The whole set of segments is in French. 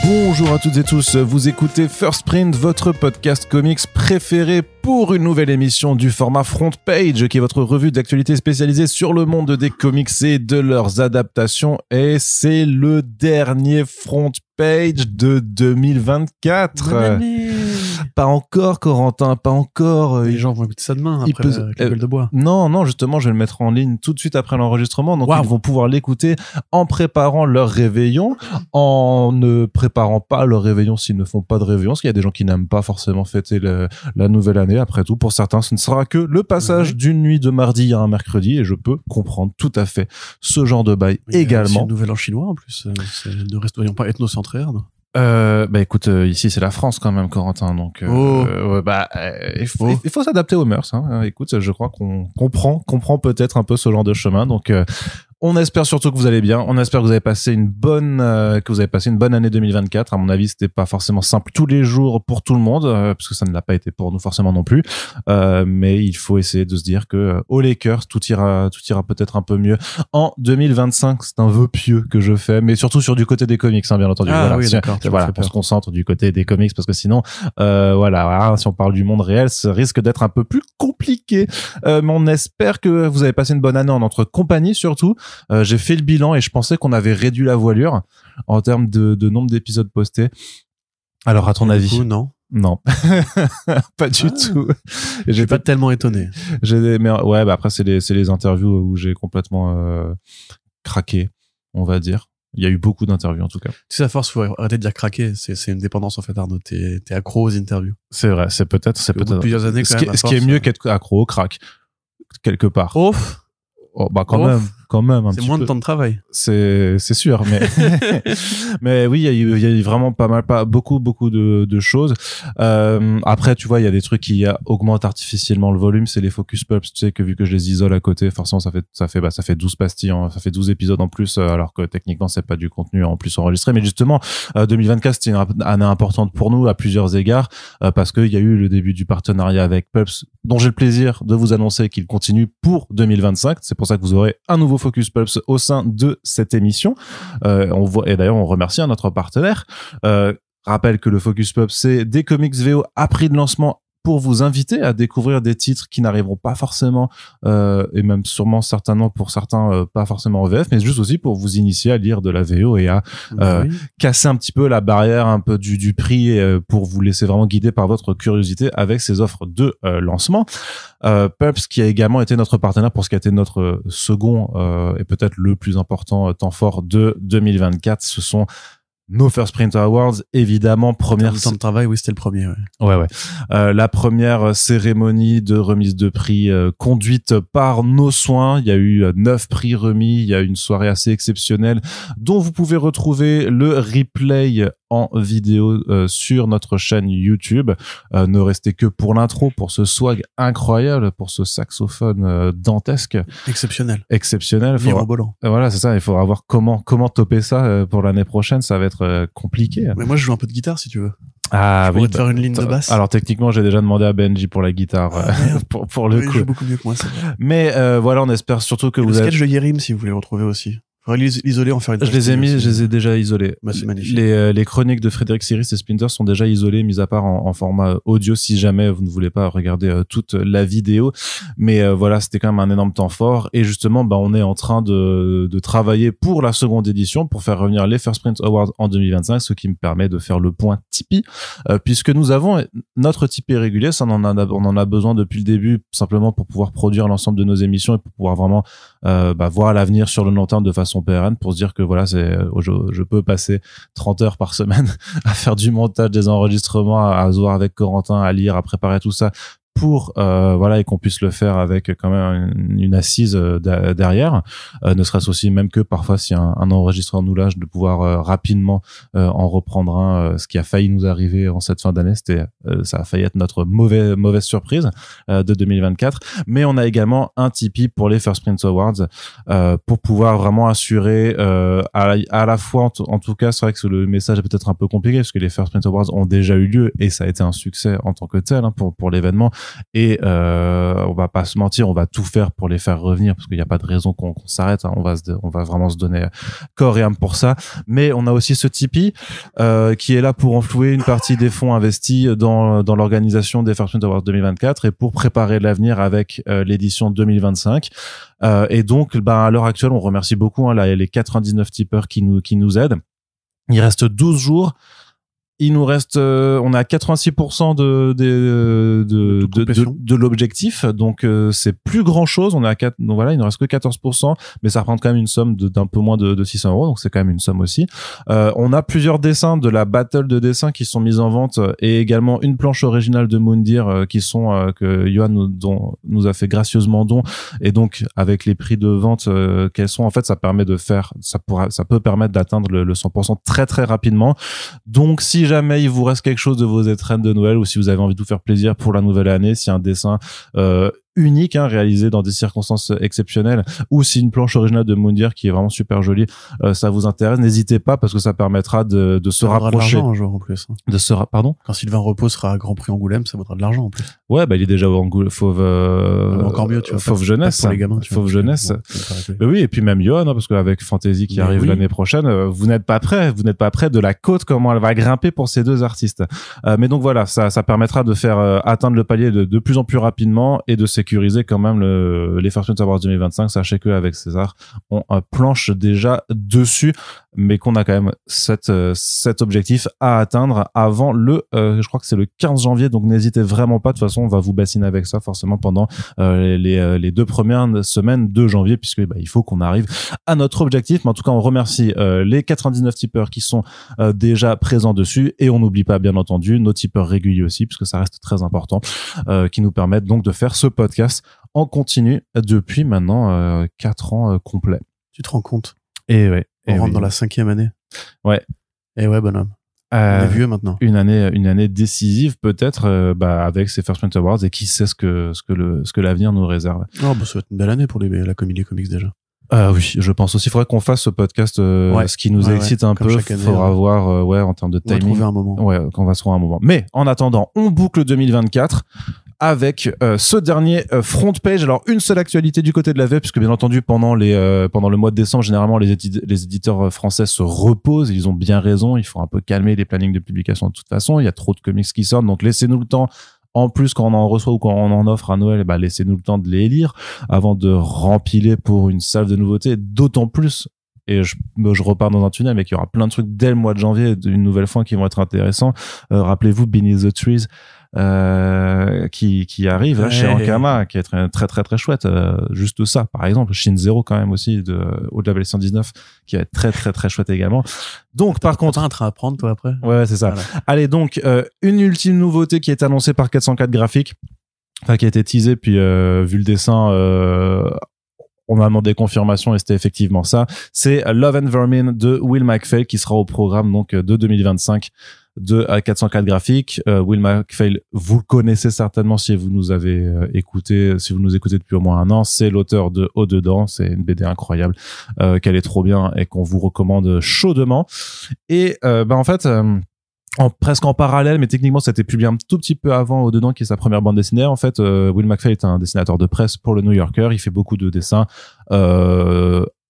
Bonjour à toutes et tous, vous écoutez First Print, votre podcast comics préféré pour une nouvelle émission du format Front Page, qui est votre revue d'actualité spécialisée sur le monde des comics et de leurs adaptations. Et c'est le dernier Front Page de 2024. Bonne année. Pas encore, Corentin, pas encore. Les gens vont écouter ça demain, après la gueule de bois. Non, justement, je vais le mettre en ligne tout de suite après l'enregistrement. Donc, Wow. Ils vont pouvoir l'écouter en préparant leur réveillon, en ne préparant pas leur réveillon s'ils ne font pas de réveillon, parce qu'il y a des gens qui n'aiment pas forcément fêter la nouvelle année. Après tout, pour certains, ce ne sera que le passage d'une nuit de mardi à un mercredi, et je peux comprendre tout à fait ce genre de bail également. C'est une nouvelle en chinois, en plus. Ne restons pas ethnocentrés. Écoute, ici c'est la France quand même, Corentin, donc il faut s'adapter aux mœurs. Écoute, je crois qu'on comprend peut-être un peu ce genre de chemin. Donc on espère surtout que vous allez bien. On espère que vous avez passé une bonne année 2024. À mon avis, c'était pas forcément simple tous les jours pour tout le monde, parce que ça ne l'a pas été pour nous forcément non plus. Mais il faut essayer de se dire que aux Lakers, tout ira peut-être un peu mieux en 2025. C'est un vœu pieux que je fais, mais surtout sur du côté des comics, bien entendu. Oui, d'accord. On se concentre du côté des comics, parce que sinon, si on parle du monde réel, ça risque d'être un peu plus compliqué. Mais on espère que vous avez passé une bonne année en notre compagnie, surtout. J'ai fait le bilan et je pensais qu'on avait réduit la voilure en termes de nombre d'épisodes postés. Alors, à ton avis? Non. Non. Pas du tout. J'ai pas tellement étonné. Après, c'est les interviews où j'ai complètement craqué, on va dire. Il y a eu beaucoup d'interviews, en tout cas. Tu sais, à force, faut arrêter de dire craquer. C'est une dépendance, en fait, Arnaud. T'es accro aux interviews. C'est vrai, c'est peut-être. Plusieurs années, quand même. Ce qui est mieux qu'être accro au crack, quelque part. Quand même un c'est petit moins peu. de temps de travail. C'est sûr, mais mais oui, il y a eu vraiment beaucoup de choses. Après, tu vois, il y a des trucs qui augmentent artificiellement le volume, c'est les focus pulps, tu sais, que vu que je les isole à côté, forcément ça fait 12 pastilles, ça fait 12 épisodes en plus, alors que techniquement c'est pas du contenu en plus enregistré. Mais justement, 2024 c'était une année importante pour nous à plusieurs égards, parce qu'il y a eu le début du partenariat avec Pulps, dont j'ai le plaisir de vous annoncer qu'il continue pour 2025. C'est pour ça que vous aurez un nouveau Focus Pulps au sein de cette émission. Et d'ailleurs, on remercie notre partenaire. Rappelle que le Focus Pulps, c'est des comics VO à prix de lancement pour vous inviter à découvrir des titres qui n'arriveront pas forcément, et même sûrement certainement pour certains pas forcément en VF, mais juste aussi pour vous initier à lire de la VO et à casser un petit peu la barrière un peu du prix, pour vous laisser vraiment guider par votre curiosité avec ces offres de lancement. Pulps, qui a également été notre partenaire pour ce qui a été notre second et peut-être le plus important temps fort de 2024, ce sont nos First Print Awards, évidemment, première temps de travail, oui, c'était le premier. Ouais. La première cérémonie de remise de prix conduite par nos soins. Il y a eu 9 prix remis. Il y a une soirée assez exceptionnelle dont vous pouvez retrouver le replay en vidéo sur notre chaîne YouTube. Ne restez que pour l'intro, pour ce swag incroyable, pour ce saxophone dantesque. Exceptionnel. Mirobolant. Voilà, c'est ça. Il faudra voir comment topper ça pour l'année prochaine. Ça va être compliqué. Mais moi, je joue un peu de guitare, si tu veux. Ah je pourrais te faire une ligne de basse. Alors techniquement, j'ai déjà demandé à Benji pour la guitare, pour le coup. Il joue beaucoup mieux que moi, c'est vrai. Mais voilà, on espère surtout que le sketch de Yerim, si vous voulez le retrouver aussi. Faudrait l'isoler, en faire une. Je les ai déjà isolés. Bah, c'est magnifique. Les chroniques de Frédéric Siris et Splinter sont déjà isolées, mis à part en format audio, si jamais vous ne voulez pas regarder toute la vidéo. Mais voilà, c'était quand même un énorme temps fort. Et justement, on est en train de travailler pour la seconde édition, pour faire revenir les First Print Awards en 2025, ce qui me permet de faire le point Tipeee, puisque nous avons notre Tipeee régulier. Ça, on en a besoin depuis le début, simplement pour pouvoir produire l'ensemble de nos émissions et pour pouvoir vraiment voir l'avenir sur le long terme de façon pérenne, pour se dire que voilà, je peux passer 30 heures par semaine à faire du montage, des enregistrements, à se voir avec Corentin, à lire, à préparer tout ça, pour et qu'on puisse le faire avec quand même une assise derrière, ne serait-ce aussi même que parfois si un enregistreur nous lâche, de pouvoir rapidement en reprendre un, ce qui a failli nous arriver en cette fin d'année. Ça a failli être notre mauvaise surprise de 2024. Mais on a également un Tipeee pour les First Print Awards, pour pouvoir vraiment assurer à la fois, en tout cas, c'est vrai que le message est peut-être un peu compliqué parce que les First Print Awards ont déjà eu lieu et ça a été un succès en tant que tel, pour l'événement. et on va pas se mentir, on va tout faire pour les faire revenir parce qu'il n'y a pas de raison qu'on s'arrête, hein. On va vraiment se donner corps et âme pour ça, mais on a aussi ce Tipeee qui est là pour enflouer une partie des fonds investis dans l'organisation des First Print Awards 2024 et pour préparer l'avenir avec l'édition 2025. Et donc, à l'heure actuelle, on remercie beaucoup les 99 tipeurs qui nous aident. Il reste 12 jours. Il nous reste, on est à 86% de l'objectif, donc c'est plus grand chose. On est à 4, donc voilà, il ne reste que 14%, mais ça représente quand même une somme d'un peu moins de 600 €, donc c'est quand même une somme aussi. On a plusieurs dessins de la battle de dessins qui sont mis en vente et également une planche originale de Moundir qui sont que Yohan nous a fait gracieusement don, et donc avec les prix de vente qu'elles sont, en fait, ça peut permettre d'atteindre le 100% très très rapidement. Donc si jamais il vous reste quelque chose de vos étrennes de Noël ou si vous avez envie de vous faire plaisir pour la nouvelle année, si un dessin unique, réalisé dans des circonstances exceptionnelles, ou si une planche originale de Moundir qui est vraiment super jolie, ça vous intéresse, n'hésitez pas parce que ça permettra de se rapprocher. De l'argent un jour en plus. Pardon? Quand Sylvain Repos sera à Grand Prix Angoulême, ça vaudra de l'argent en plus. Ouais, il est déjà au Fauve, encore mieux, tu vois. Fauve jeunesse. Pour les gamins, Fauve jeunesse. Mais oui, et puis même Yohan, parce qu'avec Fantasy qui arrive l'année prochaine, vous n'êtes pas prêt de la côte, comment elle va grimper pour ces deux artistes. Mais donc voilà, ça permettra de faire atteindre le palier de plus en plus rapidement et de sécuriser quand même les First Print Awards 2025. Sachez qu'avec César, on planche déjà dessus, mais qu'on a quand même cet objectif à atteindre avant je crois que c'est le 15 janvier, donc n'hésitez vraiment pas. De toute façon, on va vous bassiner avec ça forcément pendant les 2 premières semaines de janvier, puisque il faut qu'on arrive à notre objectif. Mais en tout cas, on remercie les 99 tipeurs qui sont déjà présents dessus, et on n'oublie pas bien entendu nos tipeurs réguliers aussi, puisque ça reste très important, qui nous permettent donc de faire ce podcast en continu depuis maintenant 4 ans complets. Tu te rends compte? Et ouais. On rentre dans la 5e année. Ouais. Et ouais, bonhomme. On est vieux maintenant. Une année décisive peut-être avec ces First Print Awards, et qui sait ce que l'avenir nous réserve. Ça va être une belle année pour la comédie comics déjà. Oui, je pense aussi. Il faudrait qu'on fasse ce podcast, ce qui nous excite un peu. Il faudra voir, en termes de timing. On va trouver un moment. Ouais, qu'on va se trouver un moment. Mais en attendant, on boucle 2024 avec ce dernier front page. Alors, une seule actualité du côté de la VF, puisque bien entendu, pendant le mois de décembre, généralement, les éditeurs français se reposent. Ils ont bien raison. Il faut un peu calmer les plannings de publication de toute façon. Il y a trop de comics qui sortent, donc laissez-nous le temps. En plus, quand on en reçoit ou quand on en offre à Noël, laissez-nous le temps de les lire avant de rempiler pour une salve de nouveautés. D'autant plus, et je repars dans un tunnel, mais qu'il y aura plein de trucs dès le mois de janvier, une nouvelle fois, qui vont être intéressants. Rappelez-vous Beneath the Trees, qui arrive là, chez Ankama, qui est très très très très chouette. Juste ça, par exemple. Shin Zero quand même aussi, au-delà de 119, qui va être très très très chouette également. Donc par contre, un train à prendre toi après. Ouais, c'est ça. Voilà. Allez, donc une ultime nouveauté qui est annoncée par 404 Graphiques, qui a été teasée, puis vu le dessin, on m'a demandé confirmation et c'était effectivement ça. C'est Love and Vermin de Will McPhail qui sera au programme donc de 2025 de 404 Graphiques. Will McPhail, vous le connaissez certainement si vous nous avez si vous nous écoutez depuis au moins un an. C'est l'auteur de Au-dedans. C'est une BD incroyable, qu'elle est trop bien et qu'on vous recommande chaudement. Et en fait, presque en parallèle, mais techniquement ça a été publié un tout petit peu avant Au-dedans, qui est sa première bande dessinée. En fait, Will McPhail est un dessinateur de presse pour le New Yorker. Il fait beaucoup de dessins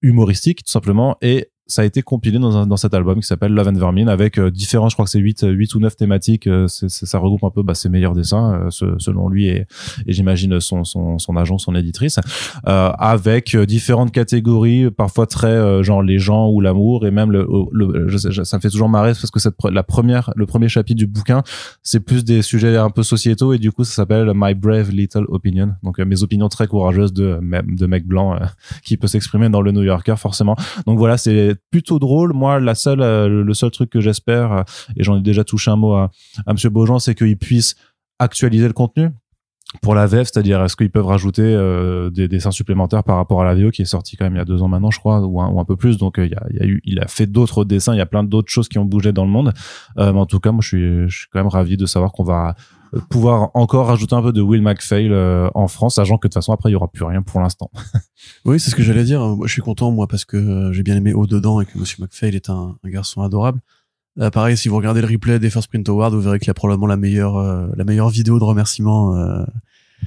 humoristiques tout simplement, et ça a été compilé dans cet album qui s'appelle Love and Vermin, avec différents, je crois que c'est 8 ou 9 thématiques. Ça regroupe un peu ses meilleurs dessins selon lui et j'imagine son agent, son éditrice, avec différentes catégories, parfois très genre les gens ou l'amour, et même ça me fait toujours marrer parce que le premier chapitre du bouquin, c'est plus des sujets un peu sociétaux, et du coup ça s'appelle My Brave Little Opinion, donc mes opinions très courageuses de mec blanc qui peut s'exprimer dans le New Yorker forcément. Donc voilà, c'est plutôt drôle. Moi, le seul truc que j'espère, et j'en ai déjà touché un mot à Monsieur Beaujean, c'est qu'ils puissent actualiser le contenu pour la VF, c'est-à-dire est-ce qu'ils peuvent rajouter des dessins supplémentaires par rapport à la VO qui est sortie quand même il y a 2 ans maintenant, je crois, ou un peu plus. Donc il a fait d'autres dessins, il y a plein d'autres choses qui ont bougé dans le monde. Mais en tout cas, moi je suis quand même ravi de savoir qu'on va pouvoir encore rajouter un peu de Will McPhail en France, sachant que de toute façon après il y aura plus rien pour l'instant. Oui, c'est ce que j'allais dire. Moi, je suis content, parce que j'ai bien aimé Au-dedans et que Monsieur McPhail est un garçon adorable. Pareil, si vous regardez le replay des First Print Awards, vous verrez qu'il y a probablement la meilleure vidéo de remerciement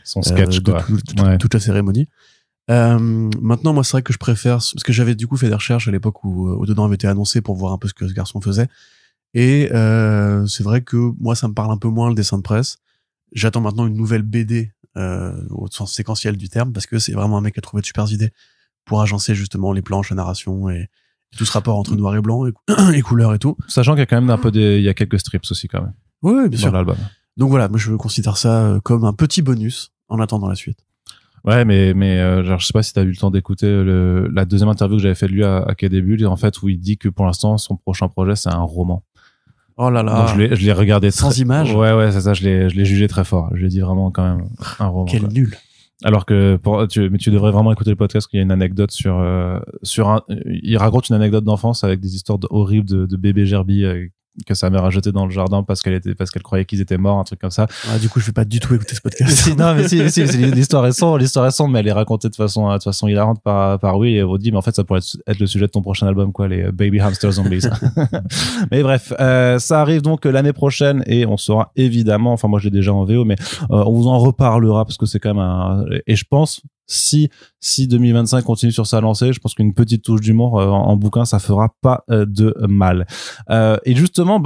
son sketch de quoi. toute la cérémonie. Maintenant, moi, c'est vrai que je préfère, parce que j'avais du coup fait des recherches à l'époque où dedans avait été annoncé pour voir un peu ce que ce garçon faisait. Et c'est vrai que moi, ça me parle un peu moins le dessin de presse. J'attends maintenant une nouvelle BD au sens séquentiel du terme, parce que c'est vraiment un mec qui a trouvé de super idées pour agencer justement les planches, la narration et tout ce rapport entre noir et blanc et couleur et tout. Sachant qu'il y a quand même il y a quelques strips aussi quand même. Oui, bien sûr. Dans l'album. Donc voilà, moi je considère ça comme un petit bonus en attendant la suite. Ouais, mais genre, je sais pas si t'as eu le temps d'écouter la deuxième interview que j'avais fait de lui à Quai des Bulles, en fait, où il dit que pour l'instant, son prochain projet, c'est un roman. Oh là là. Donc je l'ai regardé sans images. Ouais, c'est ça, je l'ai jugé très fort. Je lui ai dit vraiment quand même un roman. Quel nul. Alors que mais tu devrais vraiment écouter le podcast, qu'il y a une anecdote il raconte une anecdote d'enfance avec des histoires horribles de bébé Gerbi que sa mère a jeté dans le jardin parce qu'elle croyait qu'ils étaient morts, un truc comme ça. Ah, du coup, je vais pas du tout écouter ce podcast. Non, mais si, l'histoire est sombre, mais elle est racontée de façon hilarante par Will et Roddy, mais en fait, ça pourrait être le sujet de ton prochain album, quoi, les Baby Hamster Zombies. Mais bref, ça arrive donc l'année prochaine et on saura évidemment, enfin, moi, je l'ai déjà en VO, mais on vous en reparlera parce que c'est quand même et je pense, si 2025 continue sur sa lancée, je pense qu'une petite touche d'humour en bouquin, ça fera pas de mal. Et justement,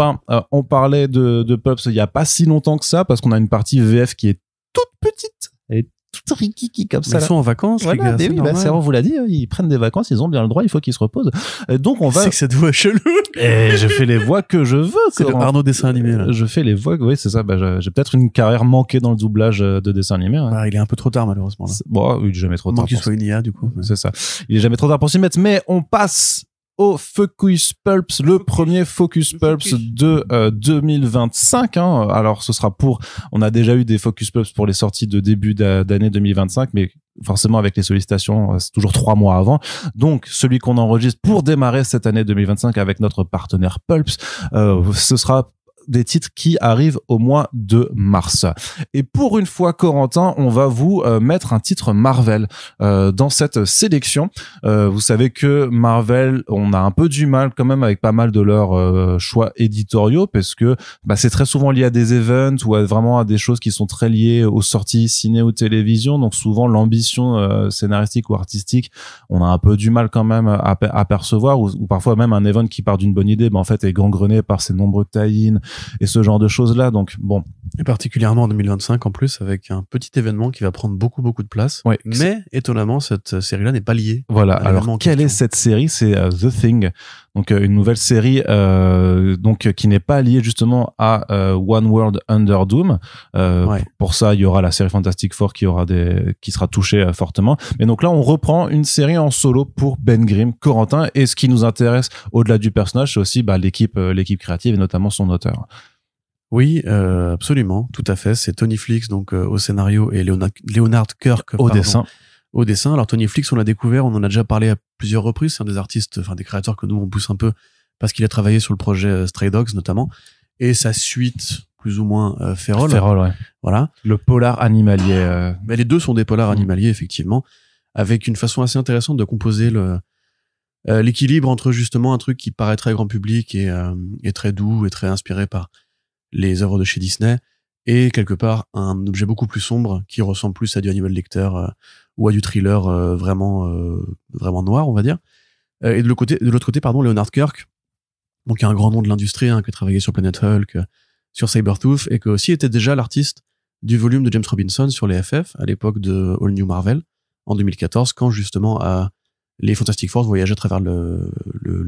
on parlait de Pulps il y a pas si longtemps que ça, parce qu'on a une partie VF qui est toute petite et toute rikiki comme ça. Ils sont en vacances, voilà, les gars. on vous l'a dit, ils prennent des vacances, ils ont bien le droit, il faut qu'ils se reposent. Donc on va. C'est que cette voix chelou. Et je fais les voix que je veux. C'est le Arnaud dessin animé là. Je fais les voix, oui, c'est ça. J'ai peut-être une carrière manquée dans le doublage de dessin animé. Hein. Ah, il est un peu trop tard malheureusement là. Bon, il est jamais trop tard. Qu'il soit une IA du coup. C'est ça. Il est jamais trop tard pour s'y mettre, mais on passe au Focus Pulps, le premier Focus Pulps de 2025. Hein. Alors, on a déjà eu des Focus Pulps pour les sorties de début d'année 2025, mais forcément avec les sollicitations, c'est toujours 3 mois avant. Donc, celui qu'on enregistre pour démarrer cette année 2025 avec notre partenaire Pulps, ce sera des titres qui arrivent au mois de mars. Et pour une fois, Corentin, on va vous mettre un titre Marvel dans cette sélection. Vous savez que Marvel, on a un peu du mal quand même avec pas mal de leurs choix éditoriaux, parce que c'est très souvent lié à des events ou vraiment à des choses qui sont très liées aux sorties ciné ou télévision. Donc souvent l'ambition scénaristique ou artistique, on a un peu du mal quand même à percevoir, ou parfois même un event qui part d'une bonne idée, en fait est gangrené par ses nombreux tie-ins et ce genre de choses-là. Donc, bon. Et particulièrement en 2025, en plus, avec un petit événement qui va prendre beaucoup de place. Ouais, mais, étonnamment, cette série-là n'est pas liée. Voilà. Alors, quelle est cette série? C'est The Thing. Donc, une nouvelle série, qui n'est pas liée justement à One World Under Doom. Pour ça, il y aura la série Fantastic Four qui sera touchée fortement. Mais donc là, on reprend une série en solo pour Ben Grimm, Corentin. Et ce qui nous intéresse au-delà du personnage, c'est aussi, l'équipe créative et notamment son auteur. Oui, absolument, tout à fait. C'est Tony Flix donc au scénario et Leonard Kirk au dessin. Alors Tony Flix, on l'a découvert, on en a déjà parlé à plusieurs reprises. C'est un des artistes, des créateurs que nous on pousse un peu parce qu'il a travaillé sur le projet Stray Dogs notamment et sa suite plus ou moins Feral. Feral, ouais. Voilà. Le polar animalier. Mais les deux sont des polars animaliers effectivement, avec une façon assez intéressante de composer l'équilibre entre justement un truc qui paraît très grand public et très doux et très inspiré par les œuvres de chez Disney et quelque part un objet beaucoup plus sombre qui ressemble plus à du Hannibal Lecter ou à du thriller vraiment noir on va dire. Et de l'autre côté Leonard Kirk, donc un grand nom de l'industrie qui a travaillé sur Planet Hulk, sur Sabretooth et qui aussi était déjà l'artiste du volume de James Robinson sur les FF à l'époque de All New Marvel en 2014 quand justement les Fantastic Four voyageaient à travers le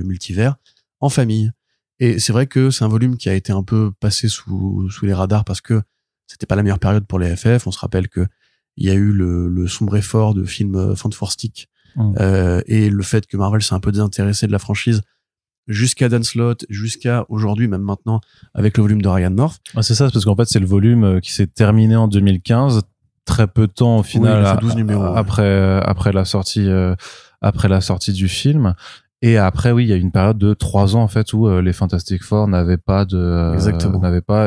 multivers en famille. Et c'est vrai que c'est un volume qui a été un peu passé sous les radars parce que c'était pas la meilleure période pour les FF. On se rappelle que il y a eu le sombre effort de films Fantastic et le fait que Marvel s'est un peu désintéressé de la franchise jusqu'à Dan Slott, jusqu'à aujourd'hui, même maintenant, avec le volume de Ryan North. C'est ça, parce qu'en fait, c'est le volume qui s'est terminé en 2015, très peu de temps au final, oui, 12 numéros, après la sortie du film. Et après, oui, il y a une période de 3 ans, en fait, où les Fantastic Four n'avaient pas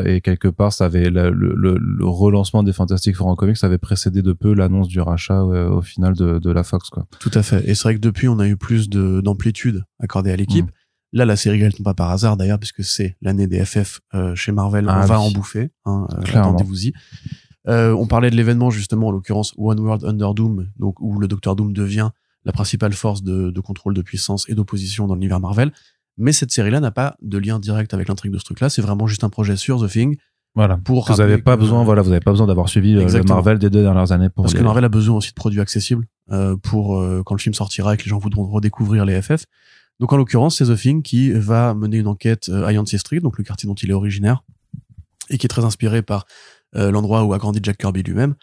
et quelque part, ça avait le relancement des Fantastic Four en comics, ça avait précédé de peu l'annonce du rachat, au final de la Fox, quoi. Tout à fait. Et c'est vrai que depuis, on a eu plus d'amplitude accordée à l'équipe. Là, la série elle tombe pas par hasard d'ailleurs, puisque c'est l'année des FF chez Marvel. On va en bouffer. Attendez-vous-y. On parlait de l'événement justement, en l'occurrence One World Under Doom, donc où le Docteur Doom devient la principale force de contrôle de puissance et d'opposition dans l'univers Marvel. Mais cette série-là n'a pas de lien direct avec l'intrigue de ce truc-là. C'est vraiment juste un projet sur The Thing. Voilà. Vous n'avez pas besoin, vous avez pas besoin d'avoir suivi le Marvel des 2 dernières années parce que Marvel a besoin aussi de produits accessibles pour quand le film sortira et que les gens voudront redécouvrir les FF. Donc en l'occurrence, c'est The Thing qui va mener une enquête à Yancey Street, donc le quartier dont il est originaire, et qui est très inspiré par l'endroit où a grandi Jack Kirby lui-même,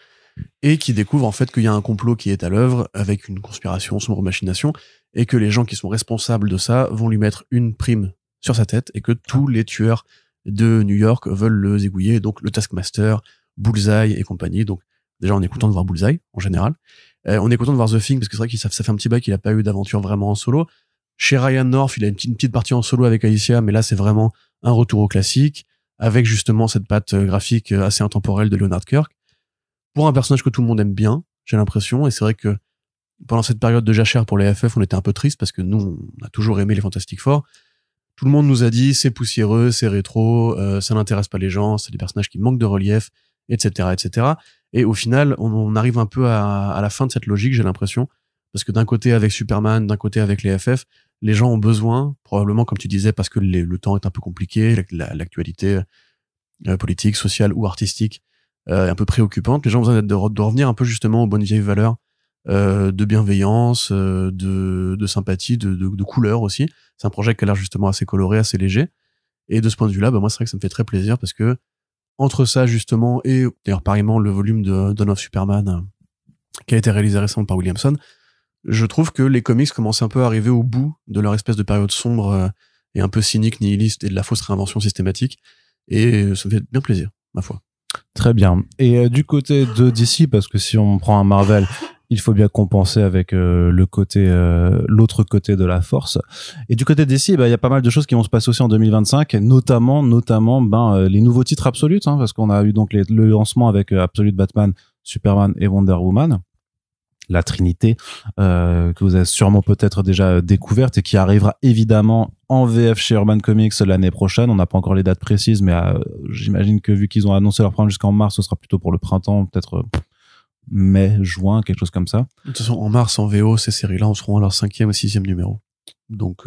et qui découvre en fait qu'il y a un complot qui est à l'œuvre avec une conspiration, sombre machination, et que les gens qui sont responsables de ça vont lui mettre une prime sur sa tête, et que tous les tueurs de New York veulent le zigouiller, donc le Taskmaster, Bullseye et compagnie. Donc déjà on est content de voir Bullseye en général. On est content de voir The Thing parce que c'est vrai que ça fait un petit bail qu'il a pas eu d'aventure vraiment en solo. Chez Ryan North, il a une petite partie en solo avec Alicia, mais là c'est vraiment un retour au classique avec justement cette patte graphique assez intemporelle de Leonard Kirk. Pour un personnage que tout le monde aime bien, j'ai l'impression, et c'est vrai que pendant cette période de jachère pour les FF, on était un peu triste parce que nous, on a toujours aimé les Fantastic Four. Tout le monde nous a dit c'est poussiéreux, c'est rétro, ça n'intéresse pas les gens, c'est des personnages qui manquent de relief, etc., etc. Et au final, on arrive un peu à la fin de cette logique, j'ai l'impression, parce que d'un côté avec Superman, d'un côté avec les FF, les gens ont besoin, probablement comme tu disais, parce que le temps est un peu compliqué, l'actualité politique, sociale ou artistique est un peu préoccupante. Les gens ont besoin de revenir un peu justement aux bonnes vieilles valeurs de bienveillance, de sympathie, de couleur aussi. C'est un projet qui a l'air justement assez coloré, assez léger. Et de ce point de vue-là, moi c'est vrai que ça me fait très plaisir parce que entre ça justement et d'ailleurs pareillement le volume de Dawn of Superman qui a été réalisé récemment par Williamson, je trouve que les comics commencent un peu à arriver au bout de leur espèce de période sombre et un peu cynique, nihiliste et de la fausse réinvention systématique. Et ça me fait bien plaisir, ma foi. Très bien. Et du côté de DC, parce que si on prend un Marvel, il faut bien compenser avec l'autre côté de la force. Et du côté de DC, il y a pas mal de choses qui vont se passer aussi en 2025, notamment les nouveaux titres Absolute, parce qu'on a eu donc le lancement avec Absolute Batman, Superman et Wonder Woman. La Trinité que vous avez sûrement peut-être déjà découverte et qui arrivera évidemment en VF chez Urban Comics l'année prochaine. On n'a pas encore les dates précises, mais j'imagine que vu qu'ils ont annoncé leur programme jusqu'en mars, ce sera plutôt pour le printemps, peut-être mai, juin, quelque chose comme ça. De toute façon, en mars, en VO, ces séries-là, on sera à leur 5e ou 6e numéro. Donc,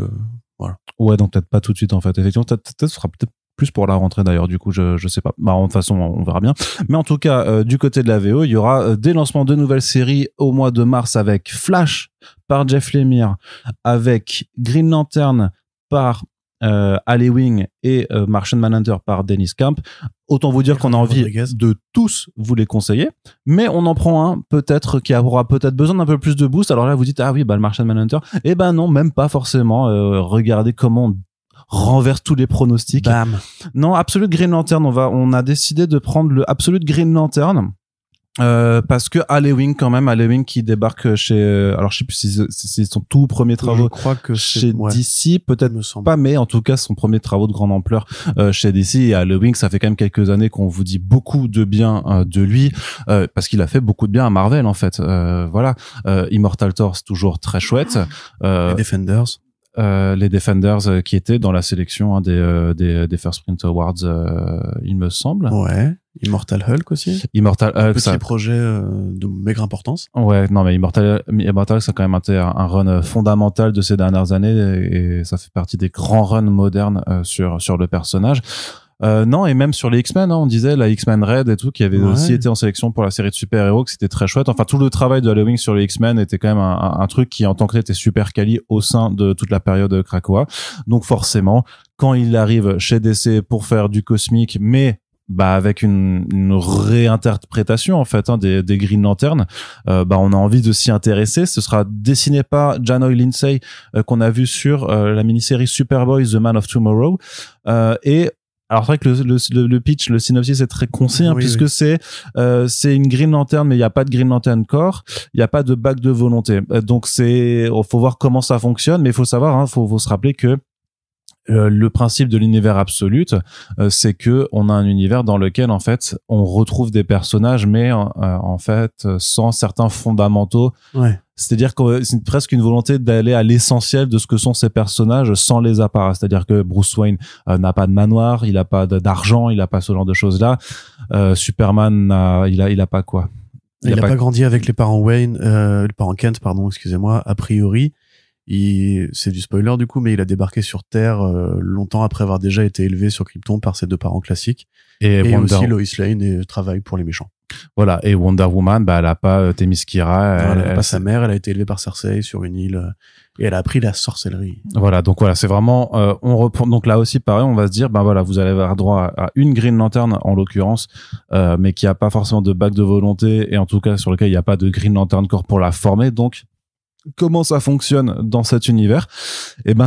voilà. Ouais, donc peut-être pas tout de suite, en fait. Effectivement, peut-être ce sera peut-être plus pour la rentrée d'ailleurs, du coup je sais pas. De toute façon on verra bien, mais en tout cas du côté de la VO il y aura des lancements de nouvelles séries au mois de mars avec Flash par Jeff Lemire, avec Green Lantern par Ali Wing et Martian Manhunter par Dennis Camp. Autant vous dire qu'on a envie de tous vous les conseiller, mais on en prend un peut-être qui aura peut-être besoin d'un peu plus de boost. Alors là vous dites le Martian Manhunter, non, même pas forcément. Regardez comment on renverse tous les pronostics. Bam. Non, Absolute Green Lantern, on a décidé de prendre le Absolute Green Lantern parce que Ali Wing qui débarque chez alors je sais plus si c'est son tout premier travaux, je crois que chez DC, peut-être pas, mais en tout cas son premier travaux de grande ampleur chez DC. Et Ali Wing, ça fait quand même quelques années qu'on vous dit beaucoup de bien de lui parce qu'il a fait beaucoup de bien à Marvel en fait. Voilà, Immortal Thor, c'est toujours très chouette. Les Defenders qui étaient dans la sélection des First Print Awards, il me semble. Ouais. Immortal Hulk aussi. Immortal Hulk, petit projet de maigre importance. Ouais, non mais Immortal Hulk, ça a quand même été un run fondamental de ces dernières années et ça fait partie des grands runs modernes sur le personnage. Non, et même sur les X-Men, on disait la X-Men Red et tout, qui avait aussi été en sélection pour la série de super-héros, que c'était très chouette. Enfin, tout le travail de Halloween sur les X-Men était quand même un truc qui, en tant que tel, était super quali au sein de toute la période Krakoa. Donc, forcément, quand il arrive chez DC pour faire du cosmique, mais avec une réinterprétation en fait des Green Lantern, on a envie de s'y intéresser. Ce sera dessiné par Janoy Lindsay qu'on a vu sur la mini-série Superboy The Man of Tomorrow et alors c'est vrai que le pitch, le synopsis est très concis puisque c'est une Green Lantern, mais il y a pas de Green Lantern Corps, il y a pas de bague de volonté. Donc faut voir comment ça fonctionne, mais il faut savoir, faut se rappeler que le principe de l'univers absolute, c'est que on a un univers dans lequel en fait on retrouve des personnages, mais en fait sans certains fondamentaux. Ouais. C'est-à-dire que c'est presque une volonté d'aller à l'essentiel de ce que sont ces personnages sans les apparats. C'est-à-dire que Bruce Wayne n'a pas de manoir, il a pas d'argent, il a pas ce genre de choses-là. Superman, il a pas quoi? Il a pas grandi avec les parents Wayne, les parents Kent, pardon, excusez-moi. A priori, c'est du spoiler du coup, mais il a débarqué sur Terre longtemps après avoir déjà été élevé sur Krypton par ses deux parents classiques. Et aussi Lois Lane travaille pour les méchants. Voilà, et Wonder Woman, elle a pas Themyscira. Elle a pas sa mère, elle a été élevée par Cersei sur une île et elle a appris la sorcellerie. Voilà, donc voilà, c'est vraiment on reprend. Donc là aussi, pareil, on va se dire, voilà, vous allez avoir droit à une Green Lantern en l'occurrence, mais qui a pas forcément de bague de volonté et en tout cas sur lequel il n'y a pas de Green Lantern Corps pour la former. Donc comment ça fonctionne dans cet univers?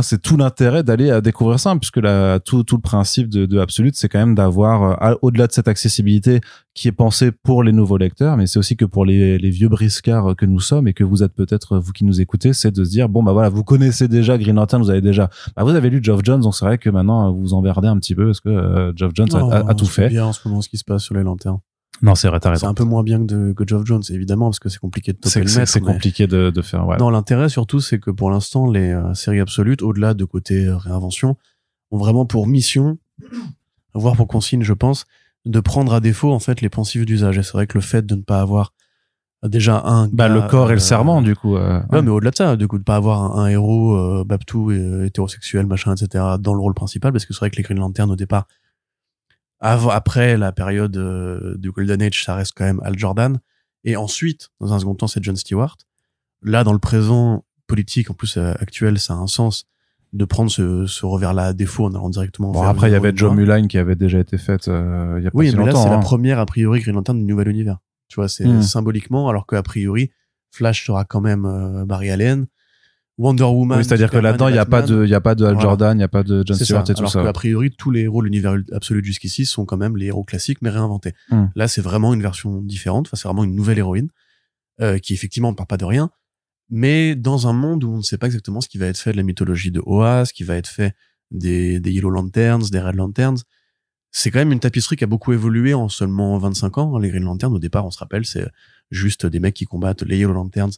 C'est tout l'intérêt d'aller à découvrir ça, puisque tout le principe de Absolute, c'est quand même d'avoir, au-delà de cette accessibilité qui est pensée pour les nouveaux lecteurs, mais c'est aussi que pour les vieux briscards que nous sommes et que vous êtes peut-être, vous qui nous écoutez, c'est de se dire, voilà, vous connaissez déjà Green Lantern, vous avez déjà, vous avez lu Geoff Johns, donc c'est vrai que maintenant, vous emmerdez un petit peu, parce que Geoff Johns a tout fait. C'est bien en ce moment ce qui se passe sur les lanternes. Non, c'est vrai, t'as raison. C'est un peu moins bien que Geoff Jones, évidemment, parce que c'est compliqué de topper le maître. C'est compliqué de faire, ouais. Non, l'intérêt, surtout, c'est que pour l'instant, les séries absolutes, au-delà de côté réinvention, ont vraiment pour mission, voire pour consigne, je pense, de prendre à défaut, en fait, les poncifs d'usage. Et c'est vrai que le fait de ne pas avoir déjà le corps et le serment, du coup. Ouais, mais au-delà de ça, du coup, de pas avoir un héros, Babtou, hétérosexuel, machin, etc., dans le rôle principal, parce que c'est vrai que les Green Lantern, au départ, après la période du Golden Age, ça reste quand même Hal Jordan. Et ensuite, dans un second temps, c'est John Stewart. Là, dans le présent politique, en plus actuel, ça a un sens de prendre ce revers-là à défaut en allant directement vers après, il y avait Joe Mullane qui avait déjà été faite il y a pas si longtemps. Oui, mais là, c'est la première, a priori, Green Lantern du nouvel univers. Tu vois, c'est symboliquement, alors qu'a priori, Flash sera quand même Barry Allen. Wonder Woman. Oui, c'est-à-dire que là-dedans, il y a pas de Hal Jordan, il y a pas de John Stewart et tout ça. Alors qu'a priori, tous les héros de l'univers absolu jusqu'ici sont quand même les héros classiques, mais réinventés. Là, c'est vraiment une version différente. Enfin, c'est vraiment une nouvelle héroïne, qui effectivement ne part pas de rien, mais dans un monde où on ne sait pas exactement ce qui va être fait de la mythologie de Oa, ce qui va être fait des Yellow Lanterns, des Red Lanterns. C'est quand même une tapisserie qui a beaucoup évolué en seulement 25 ans. Les Green Lanterns, au départ, on se rappelle, c'est juste des mecs qui combattent les Yellow Lanterns,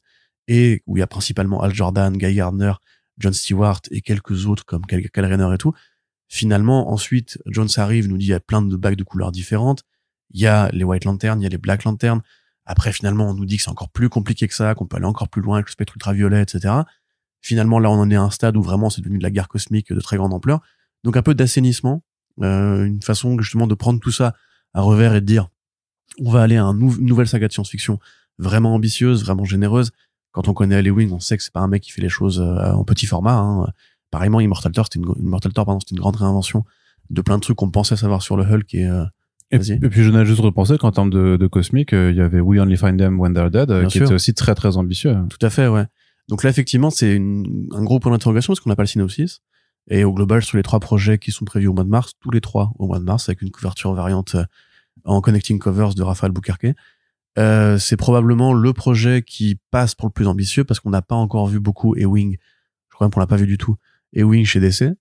et où il y a principalement Hal Jordan, Guy Gardner, John Stewart et quelques autres comme Kal Rayner et tout. Finalement, ensuite, Jones arrive, nous dit il y a plein de bagues de couleurs différentes. Il y a les White Lanterns, il y a les Black Lanterns. Après, finalement, on nous dit que c'est encore plus compliqué que ça, qu'on peut aller encore plus loin avec le spectre ultraviolet, etc. Finalement, là, on en est à un stade où vraiment c'est devenu de la guerre cosmique de très grande ampleur. Donc un peu d'assainissement, une façon justement de prendre tout ça à revers et de dire on va aller à une nouvelle saga de science-fiction vraiment ambitieuse, vraiment généreuse. Quand on connaît Ali Wing, on sait que c'est pas un mec qui fait les choses en petit format. Pareillement, Immortal Thor, c'était une grande réinvention de plein de trucs qu'on pensait savoir sur le Hulk et puis je n'ai juste repensé qu'en termes de cosmique, il y avait We Only Find Them When They're Dead, qui était aussi très très ambitieux. Tout à fait, ouais. Donc là, effectivement, c'est un gros point d'interrogation parce qu'on n'a pas le synopsis. Et au global, sur les 3 projets qui sont prévus au mois de mars, tous les 3 au mois de mars, avec une couverture variante en Connecting Covers de Raphaël Bouquerque. C'est probablement le projet qui passe pour le plus ambitieux parce qu'on n'a pas encore vu beaucoup Ewing. Je crois même qu'on l'a pas vu du tout. Ewing chez DC,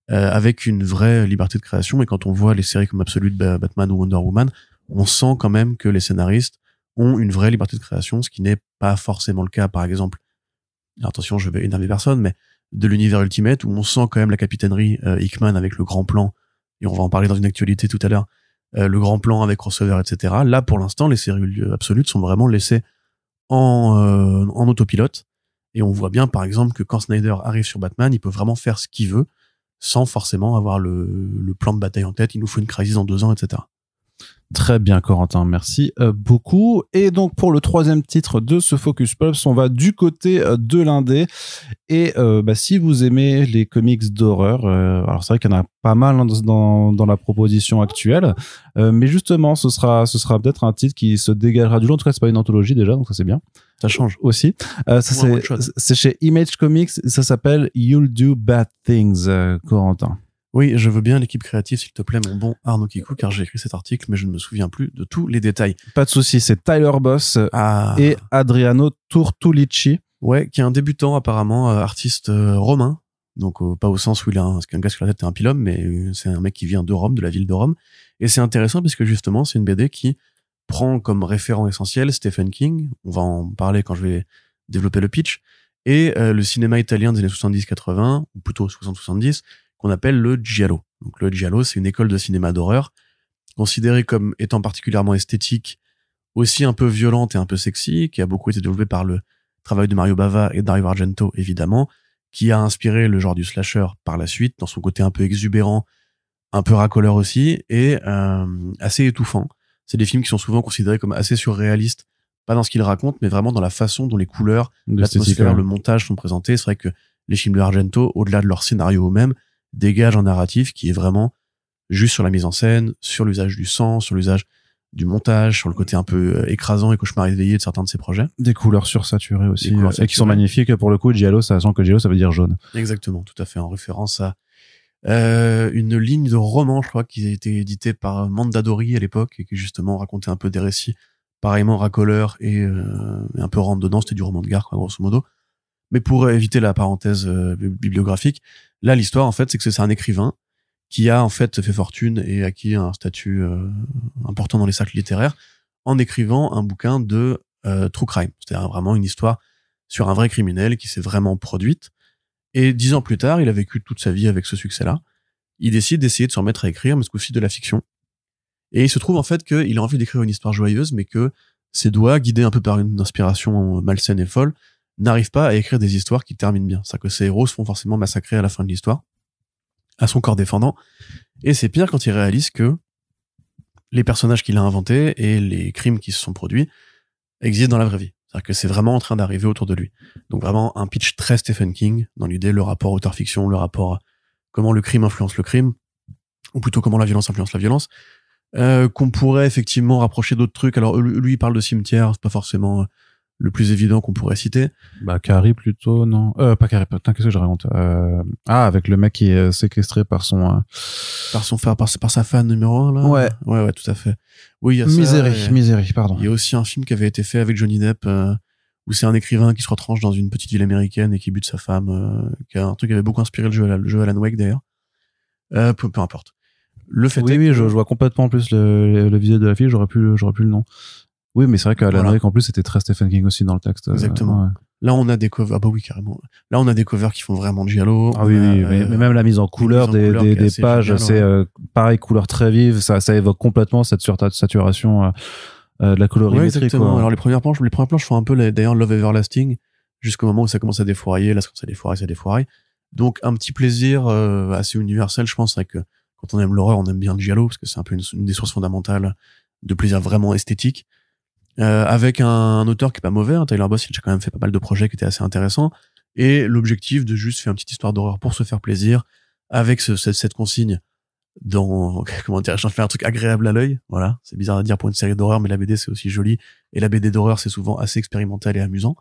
avec une vraie liberté de création. Et quand on voit les séries comme Absolute, Batman ou Wonder Woman, on sent quand même que les scénaristes ont une vraie liberté de création, ce qui n'est pas forcément le cas, par exemple. Alors, attention, je vais énerver personne, mais de l'univers Ultimate où on sent quand même la capitainerie Hickman avec le grand plan. Et on va en parler dans une actualité tout à l'heure. Le grand plan avec crossover, etc. Là, pour l'instant, les séries absolutes sont vraiment laissées en autopilote. Et on voit bien, par exemple, que quand Snyder arrive sur Batman, il peut vraiment faire ce qu'il veut sans forcément avoir le plan de bataille en tête. Il nous faut une crisis dans 2 ans, etc. Très bien, Corentin, merci beaucoup. Et donc pour le 3e titre de ce Focus Pulse, on va du côté de l'indé. Et si vous aimez les comics d'horreur, alors c'est vrai qu'il y en a pas mal dans la proposition actuelle, mais justement ce sera peut-être un titre qui se dégagera du lot. En tout cas, c'est pas une anthologie déjà, donc ça c'est bien. Ça change aussi. C'est chez Image Comics, ça s'appelle You'll Do Bad Things, Corentin. Oui, je veux bien l'équipe créative, s'il te plaît, mon bon Arnaud Kikou, car j'ai écrit cet article, mais je ne me souviens plus de tous les détails. Pas de souci, c'est Tyler Boss et Adriano Turtulici. Ouais, qui est un débutant apparemment, artiste romain, donc pas au sens où il a un gars sur la tête et un pilum, mais c'est un mec qui vient de Rome, de la ville de Rome. Et c'est intéressant parce que justement, c'est une BD qui prend comme référent essentiel Stephen King. On va en parler quand je vais développer le pitch, et le cinéma italien des années 70-80, ou plutôt 60-70, qu'on appelle le giallo. Donc le giallo, c'est une école de cinéma d'horreur, considérée comme étant particulièrement esthétique, aussi un peu violente et un peu sexy, qui a beaucoup été développée par le travail de Mario Bava et Dario Argento, évidemment, qui a inspiré le genre du slasher par la suite, dans son côté un peu exubérant, un peu racoleur aussi, et assez étouffant. C'est des films qui sont souvent considérés comme assez surréalistes, pas dans ce qu'ils racontent, mais vraiment dans la façon dont les couleurs, l'atmosphère, le montage sont présentés. C'est vrai que les films de Argento, au-delà de leur scénario eux-mêmes, dégagent un narratif qui est vraiment juste sur la mise en scène, sur l'usage du sang, sur l'usage du montage, sur le côté un peu écrasant et cauchemar éveillé de certains de ces projets. Des couleurs sursaturées aussi, couleurs et qui sont magnifiques. Pour le coup, giallo, ça sent que giallo, ça veut dire jaune. Exactement, tout à fait, en référence à une ligne de roman, je crois, qui a été éditée par Mondadori à l'époque, et qui justement racontait un peu des récits pareillement racoleurs et un peu rentre dedans. C'était du roman de gare, quoi, grosso modo. Mais pour éviter la parenthèse bibliographique, là, l'histoire, en fait, c'est que c'est un écrivain qui a en fait fait fortune et acquis un statut important dans les cercles littéraires en écrivant un bouquin de true crime. C'est-à-dire vraiment une histoire sur un vrai criminel qui s'est vraiment produite. Et 10 ans plus tard, il a vécu toute sa vie avec ce succès-là. Il décide d'essayer de se remettre à écrire, mais ce coup-ci de la fiction. Et il se trouve en fait qu'il a envie d'écrire une histoire joyeuse, mais que ses doigts, guidés un peu par une inspiration malsaine et folle, n'arrivent pas à écrire des histoires qui terminent bien. C'est-à-dire que ses héros se font forcément massacrer à la fin de l'histoire, à son corps défendant. Et c'est pire quand il réalise que les personnages qu'il a inventés et les crimes qui se sont produits existent dans la vraie vie. C'est-à-dire que c'est vraiment en train d'arriver autour de lui. Donc vraiment un pitch très Stephen King, dans l'idée, le rapport auteur-fiction, le rapport à comment le crime influence le crime, ou plutôt comment la violence influence la violence, qu'on pourrait effectivement rapprocher d'autres trucs. Alors lui, il parle de cimetière, c'est pas forcément le plus évident qu'on pourrait citer. Bah Carrie plutôt, non. Pas Carrie, putain, qu'est-ce que je raconte avec le mec qui est séquestré par son... par sa fan numéro 1, là. Ouais, tout à fait. Oui, il y a Misery, pardon. Il y a aussi un film qui avait été fait avec Johnny Depp, où c'est un écrivain qui se retranche dans une petite ville américaine et qui bute sa femme, qui a un truc qui avait beaucoup inspiré le jeu Alan Wake, d'ailleurs. Peu importe. Le fait oui, je vois complètement en plus le visuel de la fille, j'aurais plus le nom. Oui, mais c'est vrai qu'Alan Wake, en plus, c'était très Stephen King aussi dans le texte. Exactement. Ouais. Là, on a des covers. Ah bah oui, carrément. Là, on a des covers qui font vraiment de giallo. Ah oui, mais même la mise en couleur des pages, génial, c'est pareil, couleur très vive. Ça évoque complètement cette saturation de la colorimétrie. Ouais, exactement. Quoi. Alors les premières planches font un peu d'ailleurs Love Everlasting, jusqu'au moment où ça commence à défourailler. Là, ça défouraille. Donc un petit plaisir assez universel, je pense, c'est que quand on aime l'horreur, on aime bien le giallo parce que c'est un peu une des sources fondamentales de plaisir vraiment esthétique. Avec un auteur qui est pas mauvais, hein, Tyler Boss, il a quand même fait pas mal de projets qui étaient assez intéressants, et l'objectif de juste faire une petite histoire d'horreur pour se faire plaisir, avec cette consigne dans, comment dire, j'en fais un truc agréable à l'œil, voilà, c'est bizarre à dire pour une série d'horreur, mais la BD c'est aussi joli, et la BD d'horreur c'est souvent assez expérimental et amusant.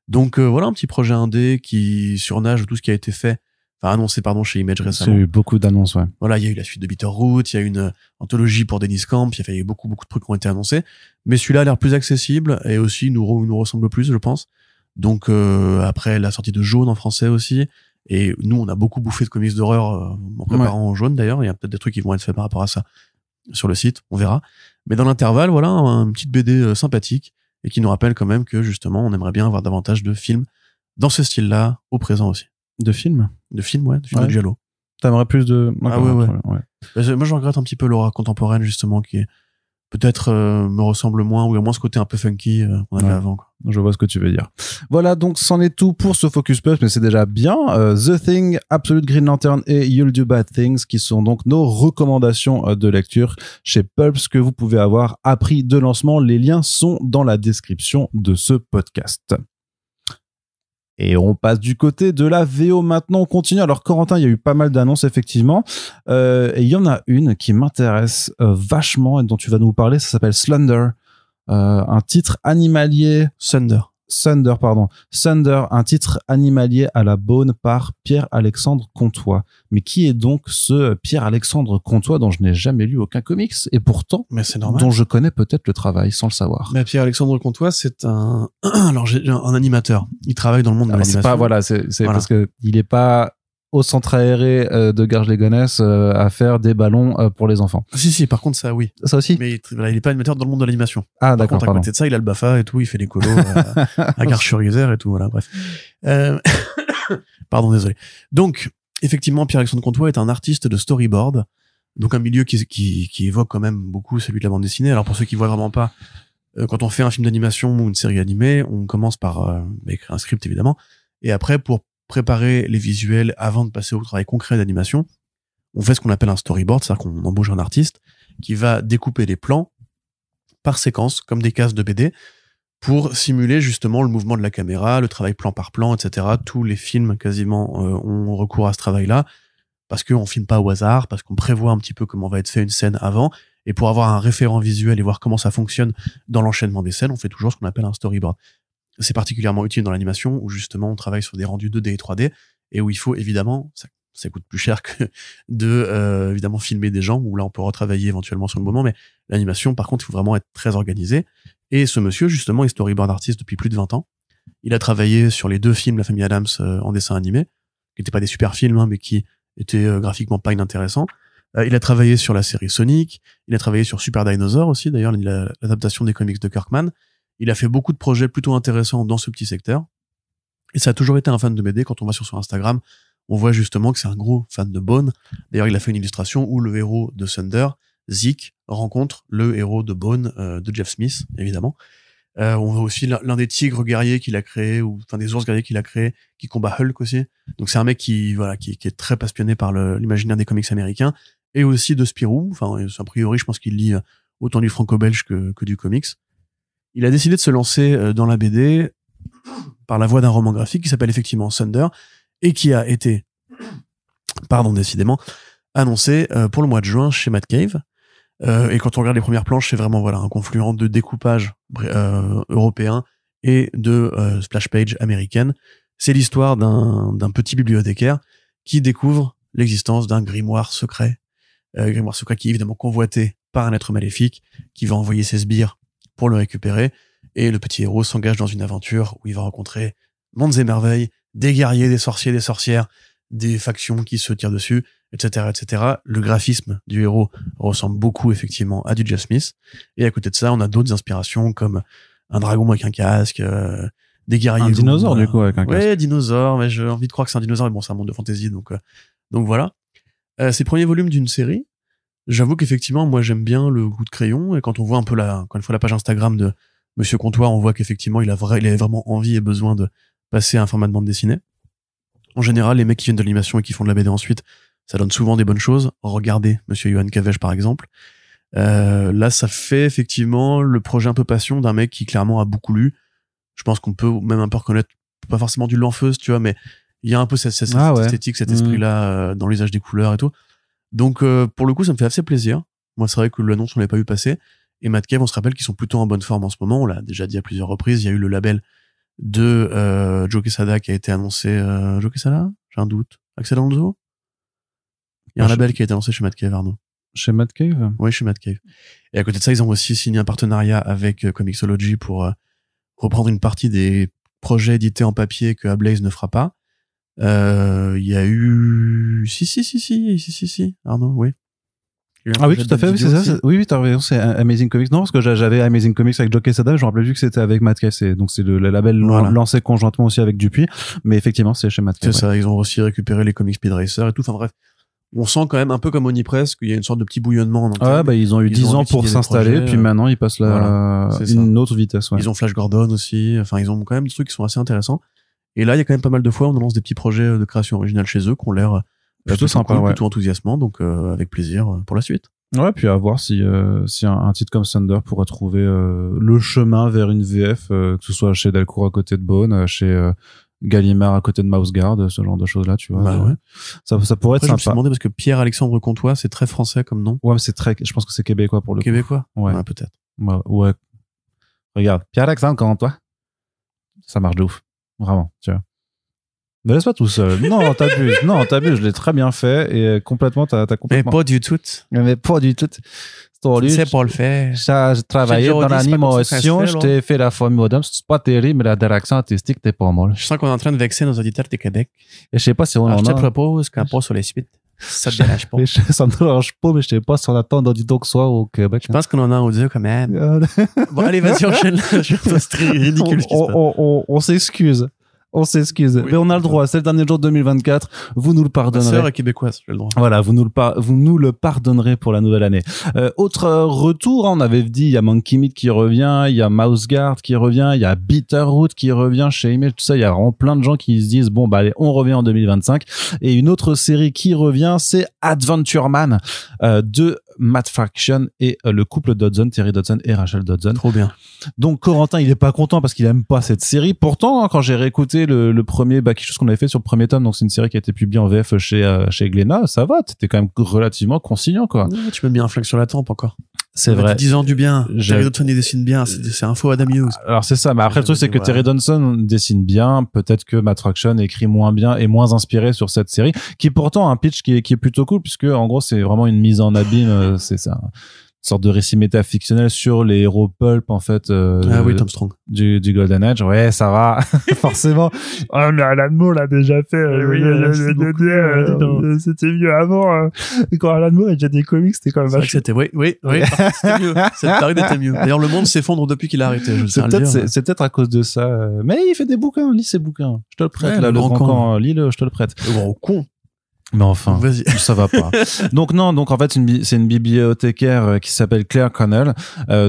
Donc voilà, un petit projet indé qui surnage tout ce qui a été fait, annoncé chez Image récemment. Il y a eu beaucoup d'annonces, ouais. Voilà, il y a eu la suite de Bitterroot, il y a eu une anthologie pour Dennis Camp, il y a eu beaucoup de trucs qui ont été annoncés, mais celui-là a l'air plus accessible et aussi nous ressemble plus, je pense. Donc après la sortie de Jaune en français aussi, et nous on a beaucoup bouffé de comics d'horreur en préparant en Jaune d'ailleurs, il y a peut-être des trucs qui vont être faits par rapport à ça sur le site, on verra. Mais dans l'intervalle, voilà, une petite BD sympathique et qui nous rappelle quand même que justement on aimerait bien avoir davantage de films dans ce style-là au présent aussi. De films, de giallo. T'aimerais plus de... Ah ouais. Moi, je regrette un petit peu l'aura contemporaine, justement, qui est peut-être me ressemble moins, ou à moins ce côté un peu funky qu'on avait avant. Quoi. Je vois ce que tu veux dire. Voilà, donc c'en est tout pour ce Focus Plus, mais c'est déjà bien. The Thing, Absolute Green Lantern et You'll Do Bad Things, qui sont donc nos recommandations de lecture chez Pulps, que vous pouvez avoir à prix de lancement. Les liens sont dans la description de ce podcast. Et on passe du côté de la VO maintenant, on continue. Alors Corentin, il y a eu pas mal d'annonces effectivement, et il y en a une qui m'intéresse vachement et dont tu vas nous parler, ça s'appelle Slender, un titre animalier... Thunder, un titre animalier à la Bone par Pierre-Alexandre Comtois. Mais qui est donc ce Pierre-Alexandre Comtois dont je n'ai jamais lu aucun comics et pourtant dont je connais peut-être le travail sans le savoir. Mais Pierre-Alexandre Comtois, c'est un animateur. Il travaille dans le monde de l'animation. C'est pas, voilà, c'est voilà. Parce que il est pas au centre aéré de Garges-les-Gonesse à faire des ballons pour les enfants. Si, par contre, ça, oui. Ça aussi? Mais il est pas animateur dans le monde de l'animation. Ah, d'accord, Par contre, à côté de ça, il a le BAFA et tout, il fait des colos à Gare-sur-Isère et tout, voilà, bref. Pardon, désolé. Donc, effectivement, Pierre-Alexandre Comtois est un artiste de storyboard, donc un milieu qui évoque quand même beaucoup celui de la bande dessinée. Alors, pour ceux qui voient vraiment pas, quand on fait un film d'animation ou une série animée, on commence par écrire un script, évidemment, et après, pour préparer les visuels avant de passer au travail concret d'animation, on fait ce qu'on appelle un storyboard, c'est-à-dire qu'on embauche un artiste qui va découper des plans par séquence, comme des cases de BD, pour simuler justement le mouvement de la caméra, le travail plan par plan, etc. Tous les films quasiment ont recours à ce travail-là, parce qu'on filme pas au hasard, parce qu'on prévoit un petit peu comment va être fait une scène avant, et pour avoir un référent visuel et voir comment ça fonctionne dans l'enchaînement des scènes, on fait toujours ce qu'on appelle un storyboard. C'est particulièrement utile dans l'animation, où justement on travaille sur des rendus 2D et 3D, et où il faut évidemment, ça coûte plus cher que de évidemment filmer des gens, où là on peut retravailler éventuellement sur le moment, mais l'animation par contre il faut vraiment être très organisé. Et ce monsieur justement est storyboard artiste depuis plus de 20 ans. Il a travaillé sur les 2 films La Famille Adams en dessin animé, qui n'étaient pas des super films, hein, mais qui étaient graphiquement pas inintéressants. Il a travaillé sur la série Sonic, il a travaillé sur Super Dinosaur aussi, d'ailleurs l'adaptation des comics de Kirkman. Il a fait beaucoup de projets plutôt intéressants dans ce petit secteur. Et ça a toujours été un fan de BD. Quand on va sur son Instagram, on voit justement que c'est un gros fan de Bone. D'ailleurs, il a fait une illustration où le héros de Thunder, Zeke, rencontre le héros de Bone, de Jeff Smith, évidemment. On voit aussi l'un des tigres guerriers qu'il a créé, ou enfin des ours guerriers qu'il a créé, qui combat Hulk aussi. Donc c'est un mec qui est très passionné par l'imaginaire des comics américains, et aussi de Spirou. Enfin, a priori, je pense qu'il lit autant du franco-belge que du comics. Il a décidé de se lancer dans la BD par la voie d'un roman graphique qui s'appelle effectivement Thunder et qui a été, décidément, annoncé pour le mois de juin chez Mad Cave. Et quand on regarde les premières planches, c'est vraiment un confluent de découpage européen et de splash page américaine. C'est l'histoire d'un petit bibliothécaire qui découvre l'existence d'un grimoire secret qui est évidemment convoité par un être maléfique qui va envoyer ses sbires pour le récupérer, et le petit héros s'engage dans une aventure où il va rencontrer mondes et merveilles, des guerriers, des sorciers, des sorcières, des factions qui se tirent dessus, etc., etc. Le graphisme du héros ressemble beaucoup effectivement à du Jeff Smith, et à côté de ça, on a d'autres inspirations comme un dragon avec un casque, des guerriers. Un dinosaure du coup avec un casque. Ouais, dinosaure, mais j'ai envie de croire que c'est un dinosaure, mais bon, c'est un monde de fantasy, donc voilà. C'est le premier volume d'une série. J'avoue qu'effectivement, moi, j'aime bien le goût de crayon, et quand on voit un peu encore une fois la page Instagram de Monsieur Comtois, on voit qu'effectivement, il avait vraiment envie et besoin de passer à un format de bande dessinée. En général, les mecs qui viennent de l'animation et qui font de la BD ensuite, ça donne souvent des bonnes choses. Regardez Monsieur Johan Cavège, par exemple. Là, ça fait effectivement le projet un peu passion d'un mec qui clairement a beaucoup lu. Je pense qu'on peut même un peu reconnaître, pas forcément du Lanfeuse, tu vois, mais il y a un peu cette esthétique, cet esprit-là dans l'usage des couleurs et tout. Donc, pour le coup, ça me fait assez plaisir. Moi, c'est vrai que l'annonce, on l'avait pas vu passer. Et Mad Cave, on se rappelle qu'ils sont plutôt en bonne forme en ce moment. On l'a déjà dit à plusieurs reprises. Il y a eu le label de Joe Quesada qui a été annoncé. Joe Quesada? J'ai un doute. Axel Alonso? Il y a un label qui a été annoncé chez Mad Cave, Arnaud. Chez Mad Cave? Oui, chez Mad Cave. Et à côté de ça, ils ont aussi signé un partenariat avec Comixology pour reprendre une partie des projets édités en papier que Ablaze ne fera pas. Il y a eu... Si, Arnaud, oui. Ah oui, tout à fait, oui, c'est ça. Oui, t'as raison, c'est Amazing Comics. Non, parce que j'avais Amazing Comics avec Joe Quesada, je me rappelais plus que c'était avec Mad Cave. Donc c'est le label lancé conjointement aussi avec Dupuis. Mais effectivement, c'est chez Mad Cave. C'est ça, ils ont aussi récupéré les comics Speed Racer et tout. Enfin bref. On sent quand même un peu comme Onipress qu'il y a une sorte de petit bouillonnement en interne. Ouais, ils ont eu 10 ans pour s'installer, puis maintenant ils passent une autre vitesse, ouais. Ils ont Flash Gordon aussi. Enfin, ils ont quand même des trucs qui sont assez intéressants. Et là, il y a quand même pas mal de fois, on annonce des petits projets de création originale chez eux qui ont l'air plutôt sympa, plutôt enthousiasmants. Donc, avec plaisir pour la suite. Ouais, puis à voir si un titre comme Thunder pourrait trouver le chemin vers une VF, que ce soit chez Delcourt à côté de Bone, chez Gallimard à côté de Mouseguard, ce genre de choses-là, tu vois. Bah ouais. Ça pourrait être sympa. Je me suis demandé parce que Pierre-Alexandre Comtois, c'est très français comme nom. Ouais, mais je pense que c'est québécois pour le coup. Québécois? Ouais. Peut-être. Ouais. Regarde, Pierre-Alexandre Comtois. Ça marche de ouf. Vraiment, tu vois. Me laisse pas tout seul. Non, t'abuses. Je l'ai très bien fait et complètement, t'as complètement. Mais pas du tout. Mais pas du tout. Tu sais pas le faire. J'ai travaillé dans l'animation, je t'ai fait la famille moderne, c'est pas terrible, mais la direction artistique, t'es pas mal. Je sens qu'on est en train de vexer nos auditeurs du Québec. Et je sais pas si on en a. Je te propose qu'on passe sur les suites. Ça te dérange pas. Ça me dérange pas, mais je sais pas si on attend d'auditeurs que ce soit au Québec. Je pense qu'on en a audio quand même. Bon, allez, vas-y, enchaîne. C'est ridicule ce qui se passe. On s'excuse. On s'excuse. Oui, mais on a le droit. C'est le dernier jour de 2024. Vous nous le pardonnerez. Ma sœur est québécoise, j'ai le droit. Voilà, vous nous le pardonnerez pour la nouvelle année. Autre retour, on avait dit, il y a Monkey Meat qui revient, il y a Mouse Guard qui revient, il y a Bitterroot qui revient chez Image, tout ça. Il y a vraiment plein de gens qui se disent, bon, bah, allez, on revient en 2025. Et une autre série qui revient, c'est Adventure Man, de Matt Fraction et le couple Dodson, Terry Dodson et Rachel Dodson. Trop bien. Donc Corentin, il est pas content parce qu'il aime pas cette série. Pourtant, quand j'ai réécouté le premier, quelque chose qu'on avait fait sur le premier tome, donc c'est une série qui a été publiée en VF chez Glénat, ça va, t'étais quand même relativement conciliant, quoi. Ouais, tu m'as mis un flingue sur la tempe encore. C'est vrai. 10 ans du bien. Terry Dodson, il dessine bien. C'est un faux Adam Hughes. Alors, c'est ça. Mais après, le truc, c'est que Terry Dodson dessine bien. Peut-être que Matt Fraction écrit moins bien et moins inspiré sur cette série, qui pourtant a un pitch qui est plutôt cool, puisque, en gros, c'est vraiment une mise en abîme. C'est ça. Sorte de récit métafictionnel sur les héros pulp, en fait. Ah oui, Tom Strong. Du Golden Age. Ouais, ça va. Forcément. Oh, mais Alan Moore l'a déjà fait. C'était mieux avant. Quand Alan Moore a déjà des comics, c'était quand même vachement. C'était, oui. C'était mieux. Cette période était mieux. D'ailleurs, le monde s'effondre depuis qu'il a arrêté. C'est peut-être à cause de ça. Mais il fait des bouquins. Lis ses bouquins. Je te le prête, là, le grand camp. Lis-le, je te le prête. Le grand con. Mais enfin, ça va pas. Donc en fait c'est une bibliothécaire qui s'appelle Claire Connell,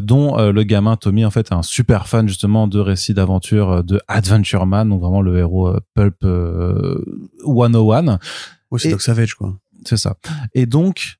dont le gamin Tommy en fait est un super fan justement de récits d'aventure de Adventure Man, donc vraiment le héros pulp 101. Oui, c'est Doc Savage quoi. C'est ça. Et donc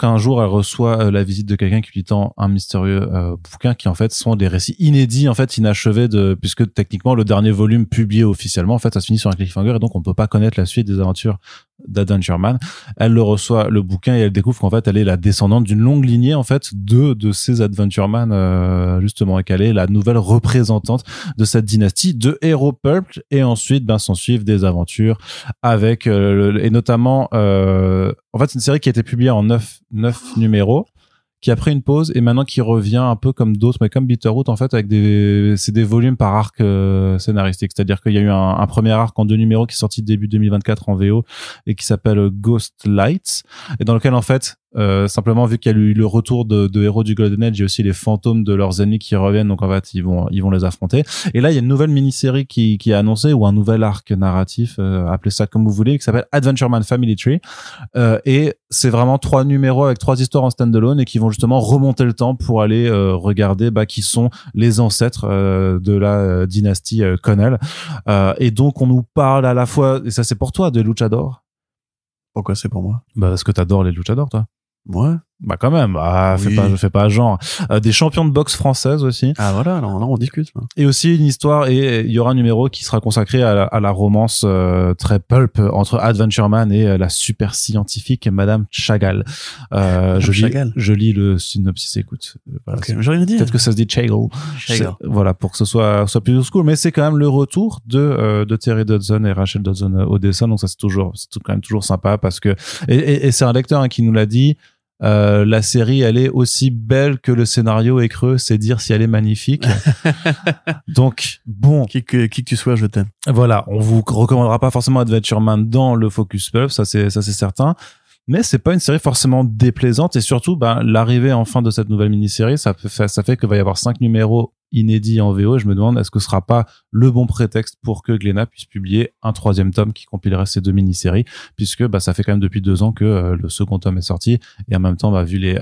un jour, elle reçoit la visite de quelqu'un qui lui tend un mystérieux bouquin qui en fait sont des récits inédits, en fait inachevés, puisque techniquement le dernier volume publié officiellement, en fait, ça se finit sur un cliffhanger et donc on peut pas connaître la suite des aventures d'Adventure Man. Elle le reçoit le bouquin et elle découvre qu'en fait elle est la descendante d'une longue lignée en fait de ces Adventure Man justement, et qu'elle est la nouvelle représentante de cette dynastie de héros pulp. Et ensuite s'en suivent des aventures avec et notamment en fait c'est une série qui a été publiée en 9 numéros, qui a pris une pause et maintenant qui revient un peu comme d'autres, mais comme Bitterroot en fait, avec c'est des volumes par arc scénaristique. C'est-à-dire qu'il y a eu un premier arc en 2 numéros qui est sorti début 2024 en VO et qui s'appelle Ghost Lights, et dans lequel en fait simplement, vu qu'il y a eu le retour de héros du Golden Age, il y a aussi les fantômes de leurs ennemis qui reviennent, donc en fait ils vont les affronter. Et là il y a une nouvelle mini-série qui est annoncée, ou un nouvel arc narratif, appelez ça comme vous voulez, qui s'appelle Adventure Man Family Tree, et c'est vraiment 3 numéros avec 3 histoires en standalone et qui vont justement remonter le temps pour aller regarder qui sont les ancêtres de la dynastie Connell, et donc on nous parle à la fois, et ça c'est pour toi, de Luchador. Pourquoi c'est pour moi? Parce que t'adores les Luchadors, toi. Ouais. Quand même, oui. fais pas genre. Des champions de boxe françaises aussi. Ah voilà, alors là on discute. Et aussi une histoire, et il y aura un numéro qui sera consacré à la romance très pulp entre Adventure Man et la super scientifique Madame Chagall. Je lis le synopsis, écoute. Voilà, okay, j'ai rien à dire. Peut-être que ça se dit Chagall. Voilà, pour que ce soit plus old school, mais c'est quand même le retour de Terry Dodson et Rachel Dodson au dessin, donc ça c'est quand même toujours sympa, parce que et c'est un lecteur qui nous l'a dit. La série, elle est aussi belle que le scénario est creux, c'est dire si elle est magnifique. Donc, bon. Qui que tu sois, je t'aime. Voilà. On vous recommandera pas forcément Adventure Man dans le Focus Pulp, ça c'est certain. Mais c'est pas une série forcément déplaisante, et surtout, l'arrivée enfin de cette nouvelle mini-série, ça fait qu'il va y avoir 5 numéros inédits en VO, et je me demande, est-ce que ce sera pas le bon prétexte pour que Glénat puisse publier un 3e tome qui compilerait ces 2 mini-séries, puisque ça fait quand même depuis 2 ans que le second tome est sorti, et en même temps, vu les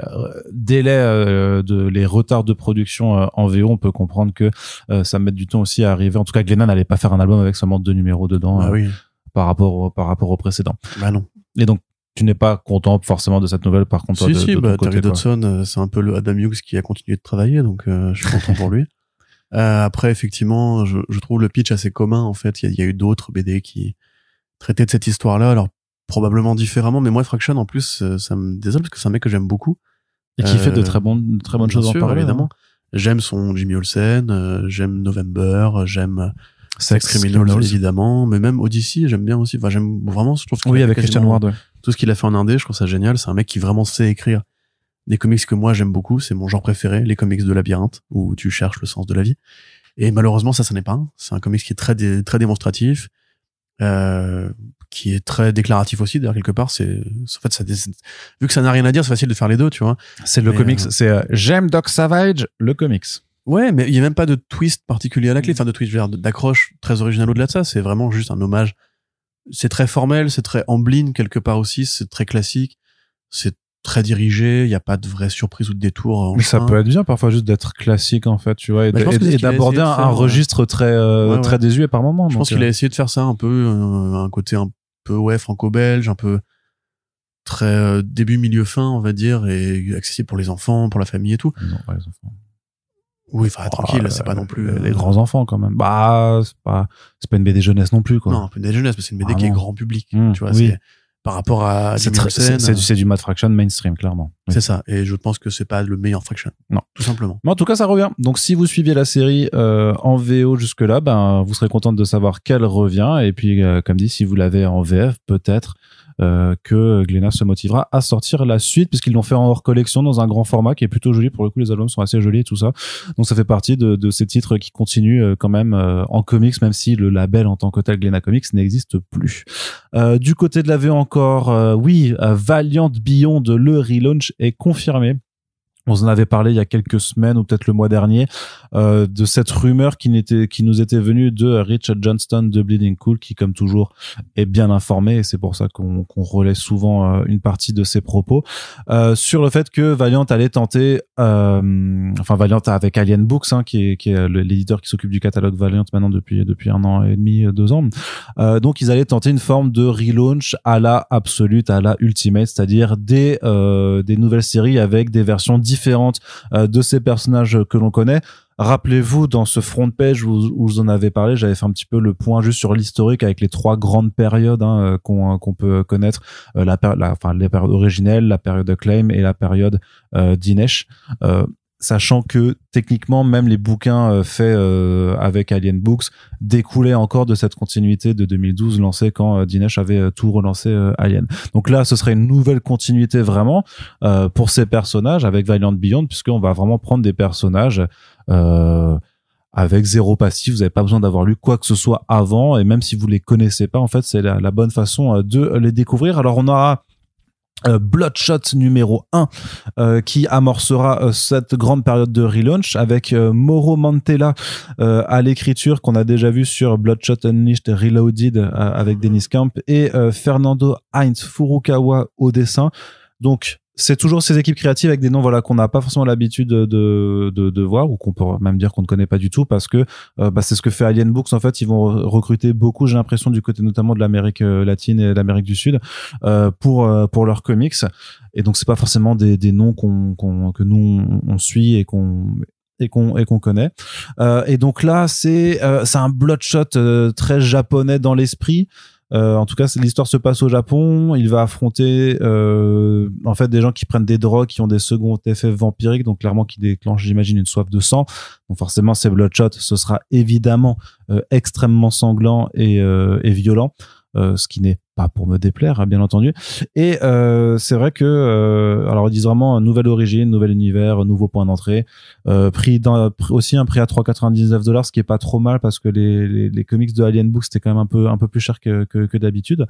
délais les retards de production en VO, on peut comprendre que ça met du temps aussi à arriver. En tout cas, Glénat n'allait pas faire un album avec seulement 2 numéros dedans, oui. par rapport au précédent. Non. Et donc, tu n'es pas content forcément de cette nouvelle, par contre, toi, de ton côté, Terry Dodson, c'est un peu le Adam Hughes qui a continué de travailler, donc je suis content pour lui. Après, effectivement, je trouve le pitch assez commun, en fait. Il y a eu d'autres BD qui traitaient de cette histoire-là, alors probablement différemment, mais moi, Fraction, en plus, ça me désole parce que c'est un mec que j'aime beaucoup. Et qui fait de très bonnes choses en parallèle. Évidemment. J'aime son Jimmy Olsen, j'aime November, j'aime Sex Criminals, évidemment, mais même Odyssey, j'aime bien aussi. Enfin, j'aime vraiment, je trouve. Oui, avec Christian Ward, ouais. Tout ce qu'il a fait en indé, je trouve ça génial. C'est un mec qui vraiment sait écrire des comics que moi j'aime beaucoup. C'est mon genre préféré, les comics de labyrinthe, où tu cherches le sens de la vie. Et malheureusement, ça n'est pas un. C'est un comics qui est très démonstratif, qui est très déclaratif aussi. D'ailleurs, quelque part, en fait, vu que ça n'a rien à dire, c'est facile de faire les deux, tu vois. C'est le comics, c'est j'aime Doc Savage, le comics. Ouais, mais il y a même pas de twist particulier à la clé, enfin de twist, je veux dire, d'accroche très original au-delà de ça. C'est vraiment juste un hommage. C'est très formel, c'est très Amblin quelque part aussi, c'est très classique, c'est très dirigé, il y a pas de vraie surprise ou de détour. Mais ça peut être bien parfois juste d'être classique en fait, tu vois, et d'aborder un registre très désuet par moment. Je pense qu'il a essayé de faire ça un peu, un côté un peu franco-belge, un peu très début, milieu, fin, on va dire, et accessible pour les enfants, pour la famille et tout. Non, pas les enfants. Oui, enfin tranquille, c'est pas non plus les grands enfants quand même. Bah c'est pas une BD jeunesse non plus quoi. Non, une BD jeunesse, mais c'est une BD qui est grand public, tu vois, oui. c'est par rapport à c'est du Mad Fraction mainstream clairement. Oui. C'est ça, et je pense que c'est pas le meilleur Fraction. Non, tout simplement. Mais en tout cas, ça revient. Donc si vous suiviez la série en VO jusque là, ben vous serez contente de savoir qu'elle revient, et puis comme dit, si vous l'avez en VF, peut-être que Glénat se motivera à sortir la suite, puisqu'ils l'ont fait en hors collection dans un grand format qui est plutôt joli. Pour le coup, les albums sont assez jolis et tout ça. Donc ça fait partie de ces titres qui continuent quand même en comics, même si le label en tant que tel Glénat Comics n'existe plus. Du côté de la VO encore, Valiant Beyond, le relaunch est confirmé. On en avait parlé il y a quelques semaines ou peut-être le mois dernier de cette rumeur qui nous était venue de Richard Johnston de Bleeding Cool, qui comme toujours est bien informé, et c'est pour ça qu'on relaie souvent une partie de ses propos sur le fait que Valiant allait tenter Valiant avec Alien Books qui est l'éditeur qui s'occupe du catalogue Valiant maintenant depuis 1 an et demi, 2 ans. Donc ils allaient tenter une forme de relaunch à la Absolute, à la Ultimate, c'est-à-dire des nouvelles séries avec des versions différentes de ces personnages que l'on connaît. Rappelez-vous, dans ce front page où je vous en avais parlé, j'avais fait un petit peu le point juste sur l'historique avec les 3 grandes périodes qu'on peut connaître, les périodes originelles, la période Acclaim et la période Dinesh. Sachant que techniquement même les bouquins faits avec Alien Books découlaient encore de cette continuité de 2012 lancée quand Dinesh avait tout relancé Alien. Donc là ce serait une nouvelle continuité vraiment pour ces personnages avec Valiant Beyond, puisqu'on va vraiment prendre des personnages avec 0 passif. Vous n'avez pas besoin d'avoir lu quoi que ce soit avant, et même si vous les connaissez pas, en fait c'est la bonne façon de les découvrir. Alors on aura Bloodshot numéro 1 qui amorcera cette grande période de relaunch avec Mauro Mantella à l'écriture, qu'on a déjà vu sur Bloodshot Unleashed Reloaded avec Dennis Camp, et Fernando Heinz Furukawa au dessin. Donc c'est toujours ces équipes créatives avec des noms qu'on n'a pas forcément l'habitude de voir, ou qu'on peut même dire qu'on ne connaît pas du tout, parce que c'est ce que fait Alien Books. En fait, ils vont recruter beaucoup, j'ai l'impression, du côté notamment de l'Amérique latine et de l'Amérique du Sud pour leurs comics, et donc c'est pas forcément des noms que nous on suit et qu'on connaît. Et donc là c'est un Bloodshot très japonais dans l'esprit. En tout cas, l'histoire se passe au Japon. Il va affronter en fait des gens qui prennent des drogues, qui ont des seconds effets vampiriques, donc clairement qui déclenchent, j'imagine, une soif de sang. Donc forcément, c'est Bloodshot. Ce sera évidemment extrêmement sanglant et violent, ce qui n'est pas pour me déplaire, bien entendu. Et c'est vrai que alors ils disent vraiment nouvelle origine, nouvel univers, nouveau point d'entrée, aussi un prix à $3,99, ce qui est pas trop mal, parce que les comics de Alien Books c'était quand même un peu plus cher que d'habitude.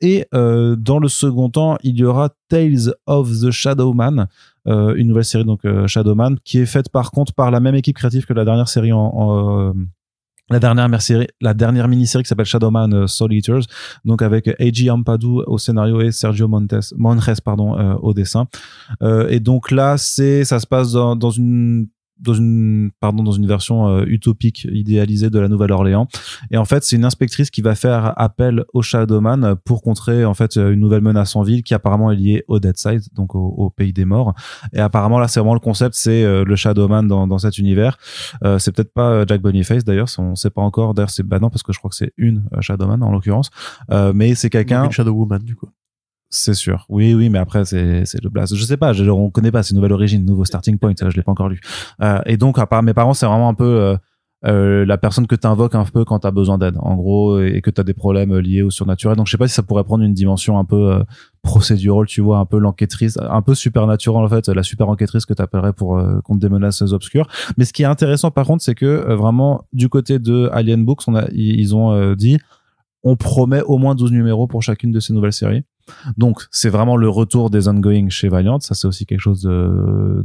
Et dans le second temps, il y aura Tales of the Shadowman, une nouvelle série, donc Shadowman, qui est faite par contre par la même équipe créative que la dernière série la dernière mini-série qui s'appelle Shadowman Soul Eaters, donc avec Eiji Ampadu au scénario et Sergio Montes au dessin. Et donc là, ça se passe dans une version utopique idéalisée de la Nouvelle-Orléans, et en fait c'est une inspectrice qui va faire appel au Shadowman pour contrer en fait une nouvelle menace en ville qui apparemment est liée au Deadside, donc au pays des morts. Et apparemment là c'est vraiment le concept, c'est le Shadowman dans cet univers. C'est peut-être pas Jack Boniface d'ailleurs, on sait pas encore. D'ailleurs c'est non, parce que je crois que c'est une Shadowman en l'occurrence, mais c'est quelqu'un, une Shadowwoman du coup. C'est sûr. Oui, mais après, c'est le blast. Je sais pas, on connaît pas, c'est nouvelle origine, nouveau starting point, je l'ai pas encore lu. Et donc, à part mes parents, c'est vraiment un peu, la personne que t'invoques un peu quand t'as besoin d'aide, en gros, et que t'as des problèmes liés au surnaturel. Donc je sais pas si ça pourrait prendre une dimension un peu procédurale, tu vois, un peu l'enquêtrice, un peu supernatural en fait, la super enquêtrice que t'appellerais pour contre des menaces obscures. Mais ce qui est intéressant par contre, c'est que vraiment du côté de Alien Books, ils ont dit on promet au moins 12 numéros pour chacune de ces nouvelles séries. Donc, c'est vraiment le retour des ongoing chez Valiant. Ça, c'est aussi quelque chose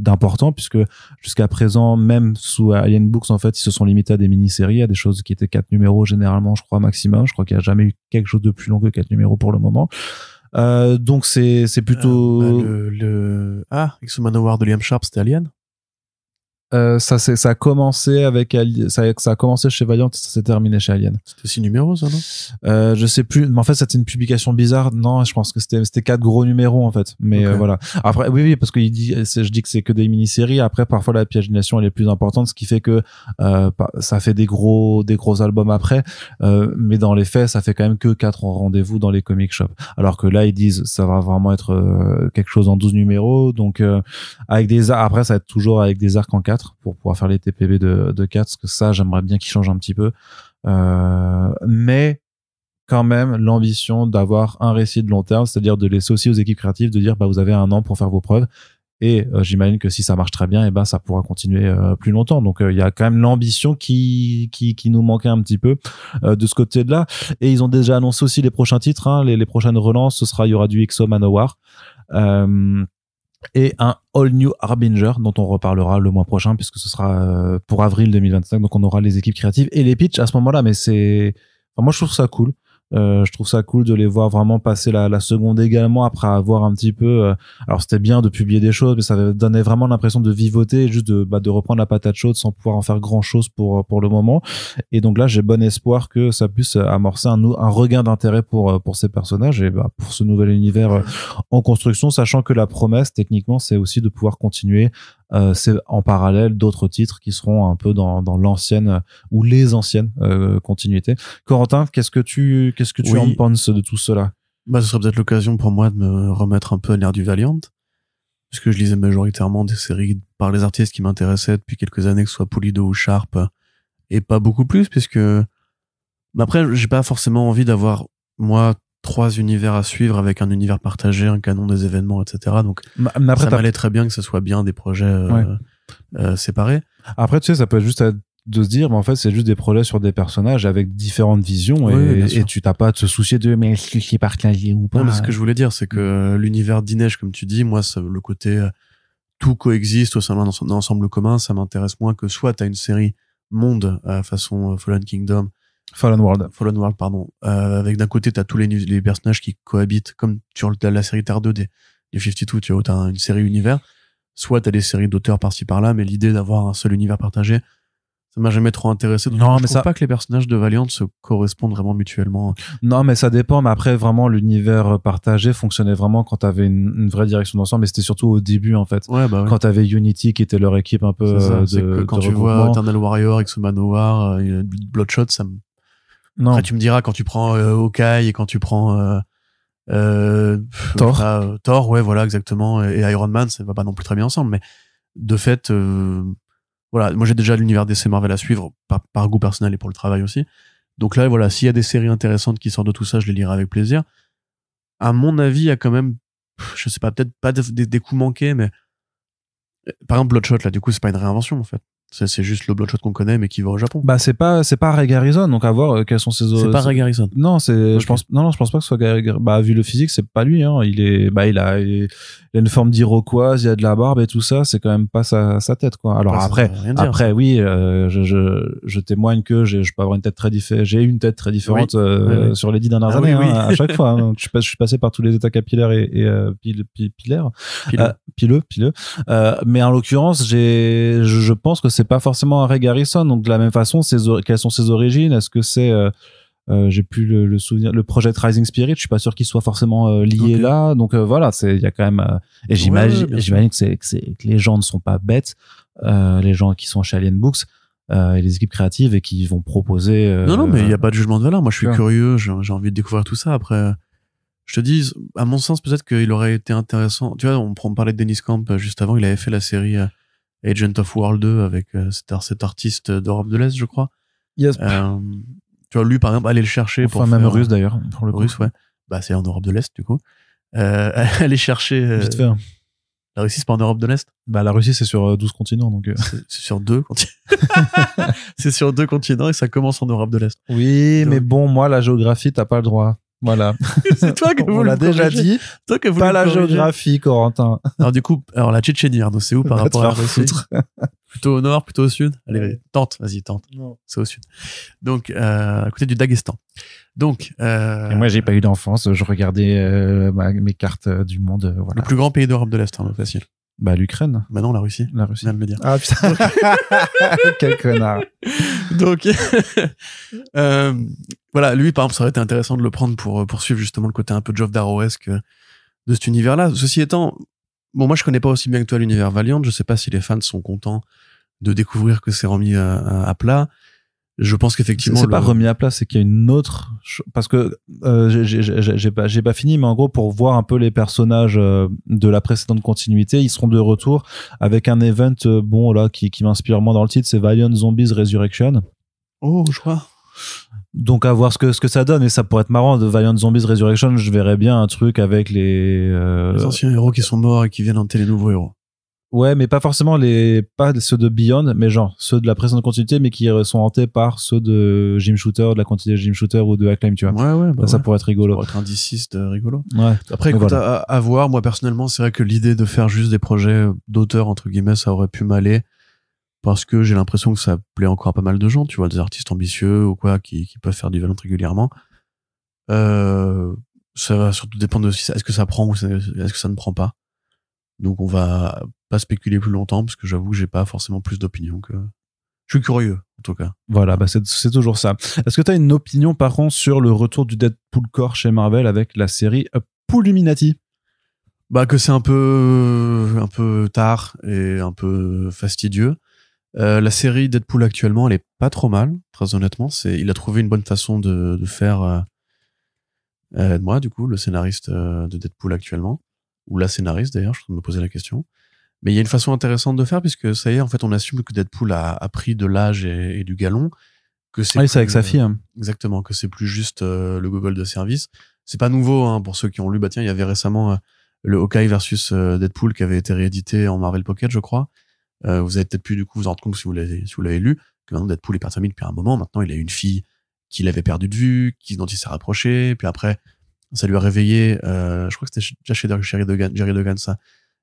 d'important puisque jusqu'à présent, même sous Alien Books, en fait, ils se sont limités à des mini-séries, à des choses qui étaient 4 numéros généralement, je crois, maximum. Je crois qu'il n'y a jamais eu quelque chose de plus long que 4 numéros pour le moment. Donc, c'est plutôt... X Manowar de Liam Sharp, c'était Alien? Ça a commencé avec ça a commencé chez Valiant et ça s'est terminé chez Alien. C'était 6 numéros, ça, non? Je sais plus, mais en fait c'était une publication bizarre. Non, je pense que c'était 4 gros numéros en fait. Mais Okay. voilà. Après oui parce que je dis que c'est que des mini-séries. Après parfois la pagination elle est plus importante, ce qui fait que ça fait des gros albums après. Mais dans les faits, ça fait quand même que 4 rendez-vous dans les comic shops. Alors que là ils disent ça va vraiment être quelque chose en 12 numéros. Donc avec des arcs, après ça va être toujours avec des arcs en 4 pour pouvoir faire les TPB de 4, parce que ça j'aimerais bien qu'ils changent un petit peu, mais quand même l'ambition d'avoir un récit de long terme, c'est-à-dire de laisser aussi aux équipes créatives de dire vous avez 1 an pour faire vos preuves, et j'imagine que si ça marche très bien, et ça pourra continuer plus longtemps. Donc il y a quand même l'ambition qui nous manquait un petit peu de ce côté-là. Et ils ont déjà annoncé aussi les prochains titres, hein, les prochaines relances. Il y aura du XO Manowar et un All New Harbinger dont on reparlera le mois prochain puisque ce sera pour avril 2025. Donc on aura les équipes créatives et les pitchs à ce moment-là. Mais moi je trouve ça cool. Je trouve ça cool de les voir vraiment passer la seconde également après avoir un petit peu alors c'était bien de publier des choses, mais ça donnait vraiment l'impression de vivoter, juste de reprendre la patate chaude sans pouvoir en faire grand chose pour le moment. Et donc là j'ai bon espoir que ça puisse amorcer un regain d'intérêt pour ces personnages et pour ce nouvel univers en construction, sachant que la promesse techniquement c'est aussi de pouvoir continuer c'est en parallèle d'autres titres qui seront un peu dans l'ancienne ou les anciennes continuités. Corentin, qu'est-ce que tu en penses de tout cela? Ce serait peut-être l'occasion pour moi de me remettre un peu à l'ère du Valiant, puisque je lisais majoritairement des séries par les artistes qui m'intéressaient depuis quelques années, que ce soit Pulido ou Sharp, et pas beaucoup plus, puisque après j'ai pas forcément envie d'avoir moi 3 univers à suivre avec un univers partagé, un canon des événements, etc. Donc après, ça m'allait très bien que ce soit bien des projets séparés. Après, tu sais, ça peut être juste de se dire, en fait, c'est juste des projets sur des personnages avec différentes visions et tu t'as pas à te soucier de mais est-ce que c'est partagé ou pas. Non, mais ce que je voulais dire, c'est que l'univers d'Inej, comme tu dis, moi, le côté tout coexiste au sein d'un ensemble commun, ça m'intéresse moins que soit t'as une série monde façon Fallen World, pardon. Avec d'un côté, t'as tous les personnages qui cohabitent, comme sur la série Terre 2 des 52, tu vois, où t'as une série univers. Soit t'as des séries d'auteurs par-ci par-là, mais l'idée d'avoir un seul univers partagé, ça m'a jamais trop intéressé. Donc je trouve pas que les personnages de Valiant se correspondent vraiment mutuellement. Non, mais ça dépend. Mais après, vraiment, l'univers partagé fonctionnait vraiment quand t'avais une vraie direction d'ensemble. Mais c'était surtout au début, en fait. Ouais. Quand t'avais Unity, qui était leur équipe un peu quand tu vois Eternal Warrior, X Manowar, Bloodshot, ça me... Non. Après, tu me diras, quand tu prends Hawkeye et quand tu prends Thor, ouais, voilà, exactement, et Iron Man, ça va pas non plus très bien ensemble, mais de fait, voilà, moi j'ai déjà l'univers DC Marvel à suivre par goût personnel et pour le travail aussi. Donc là, voilà, s'il y a des séries intéressantes qui sortent de tout ça, je les lirai avec plaisir. À mon avis, il y a quand même, je sais pas, peut-être pas des coups manqués, mais par exemple Bloodshot, là, du coup, c'est pas une réinvention en fait. C'est juste le Bloodshot qu'on connaît mais qui va au Japon. C'est pas Ray Garrison, donc à voir quels sont ses C'est pas Ray Garrison. Non, je pense pas que ce soit Ray Garrison. Vu le physique, c'est pas lui, hein. Il a une forme d'Iroquoise, il y a de la barbe et tout ça, c'est quand même pas sa tête, quoi. Alors après, oui, je témoigne que je peux avoir une tête très différente, j'ai une tête très différente, sur les 10 dernières années, à chaque fois, hein. Je suis passé par tous les états capillaires et pileux. Mais en l'occurrence, je pense que c'est pas forcément un Ray Garrison. Donc de la même façon, quelles sont ses origines? Est-ce que c'est j'ai plus le souvenir, le projet Rising Spirit, je suis pas sûr qu'il soit forcément lié là. Donc voilà, il y a quand même et j'imagine que les gens ne sont pas bêtes, les gens qui sont chez Alien Books et les équipes créatives et qui vont proposer non mais il y a pas de jugement de valeur. Moi je suis curieux, j'ai envie de découvrir tout ça. Après je te dis, à mon sens, peut-être qu'il aurait été intéressant. Tu vois, on parlait de Dennis Camp juste avant, il avait fait la série Agent of World 2 avec cet artiste d'Europe de l'Est, je crois. Yes. Tu vois, lui, par exemple, aller le chercher Enfin, même russe d'ailleurs, pour le coup. Russe, ouais. Bah, c'est en Europe de l'Est, du coup. Aller chercher. Vite fait. La Russie, c'est pas en Europe de l'Est? Bah, la Russie, c'est sur 12 continents, donc. C'est sur 2 continents. C'est sur 2 continents et ça commence en Europe de l'Est. Oui, donc... mais bon, moi, la géographie, t'as pas le droit. Voilà. C'est toi qui on l'a déjà dit. Toi qui pas la géographie, Corentin. Alors, du coup, la Tchétchénie, Arnaud, c'est où par rapport à la Russie? Plutôt au nord, plutôt au sud? Allez, tente. Non. C'est au sud. Donc, à côté du Daghestan. Donc, Et moi, j'ai pas eu d'enfance. Je regardais mes cartes du monde. Voilà. Le plus grand pays d'Europe de l'Est, hein, facile. Bah, l'Ukraine. Bah non, la Russie. La Russie. Je viens de le dire. Ah, putain. Quel connard. Donc, voilà, lui, par exemple, ça aurait été intéressant de le prendre pour poursuivre justement le côté un peu Geoff Darrow-esque de cet univers-là. Ceci étant, bon, moi, je connais pas aussi bien que toi l'univers Valiant. Je sais pas si les fans sont contents de découvrir que c'est remis à plat. Je pense qu'effectivement c'est pas remis à plat, c'est qu'il y a une autre parce que j'ai pas fini, mais en gros pour voir un peu les personnages de la précédente continuité, ils seront de retour avec un event bon là qui m'inspire moins dans le titre, c'est Valiant Zombies Resurrection. Oh, je vois. Donc à voir ce que ça donne, et ça pourrait être marrant. De Valiant Zombies Resurrection, je verrais bien un truc avec les anciens héros qui sont morts et qui viennent hanter les nouveaux héros. Ouais, mais pas forcément pas ceux de Beyond, mais genre ceux de la précédente continuité, mais qui sont hantés par ceux de Jim Shooter, de la continuité de Jim Shooter ou de Acclaim, tu vois. Ouais, bah ça pourrait être rigolo. Ça pourrait être un D6 rigolo. Ouais. Après, écoute, voilà. à voir. Moi, personnellement, c'est vrai que l'idée de faire juste des projets d'auteurs, entre guillemets, ça aurait pu m'aller. Parce que j'ai l'impression que ça plaît encore à pas mal de gens, tu vois, des artistes ambitieux ou quoi, qui peuvent faire du Valiant régulièrement. Ça va surtout dépendre de si est-ce que ça prend ou est-ce que ça ne prend pas. Donc on va pas spéculer plus longtemps parce que j'avoue que j'ai pas forcément plus d'opinion que. Je suis curieux en tout cas. Voilà, bah c'est toujours ça. Est-ce que tu as une opinion par contre sur le retour du Deadpool Corps chez Marvel avec la série Pooluminati? Bah que c'est un peu tard et un peu fastidieux. La série Deadpool actuellement, elle est pas trop mal, très honnêtement. Il a trouvé une bonne façon de faire. Moi, du coup, le scénariste de Deadpool actuellement. Ou la scénariste d'ailleurs, je suis en train de me poser la question. Mais il y a une façon intéressante de faire puisque ça y est, en fait, on assume que Deadpool a pris de l'âge et du galon. Que c'est c'est avec sa fille. Hein. Exactement, que c'est plus juste le gogol de service. C'est pas nouveau hein, pour ceux qui ont lu. Bah tiens, il y avait récemment le Hawkeye versus Deadpool qui avait été réédité en Marvel Pocket, je crois. Vous avez peut-être pu du coup vous en rendre compte si vous l'avez lu que maintenant Deadpool est parti depuis un moment. Maintenant, il a une fille qu'il avait perdue de vue, dont il s'est rapproché. Puis après, ça lui a réveillé, je crois que c'était déjà chez Jerry Duggan, ça,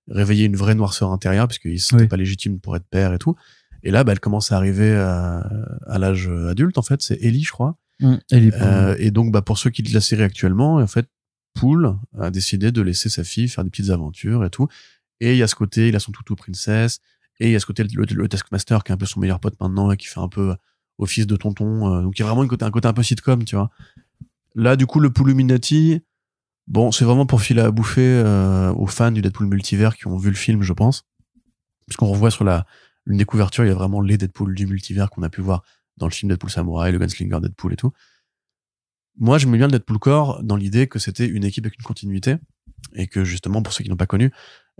réveillé une vraie noirceur intérieure, parce qu'il n'était pas légitime pour être père et tout. Et là, bah, elle commence à arriver à l'âge adulte, en fait, c'est Ellie, je crois. Ellie. Et donc, bah, pour ceux qui lisent la série actuellement, en fait, Pool a décidé de laisser sa fille faire des petites aventures et tout. Et il y a ce côté, il a son toutou princesse, et il y a ce côté, le Taskmaster, qui est un peu son meilleur pote maintenant, et qui fait un peu office de tonton. Donc, il y a vraiment un côté un peu sitcom, tu vois. Là, du coup, le Pooluminati, bon, c'est vraiment pour filer à bouffer aux fans du Deadpool multivers qui ont vu le film, je pense. Puisqu'on revoit sur l'une des couvertures, il y a vraiment les Deadpool du multivers qu'on a pu voir dans le film Deadpool Samurai, le Gunslinger Deadpool et tout. Moi, j'aimais bien le Deadpool Corps dans l'idée que c'était une équipe avec une continuité et que justement, pour ceux qui n'ont pas connu,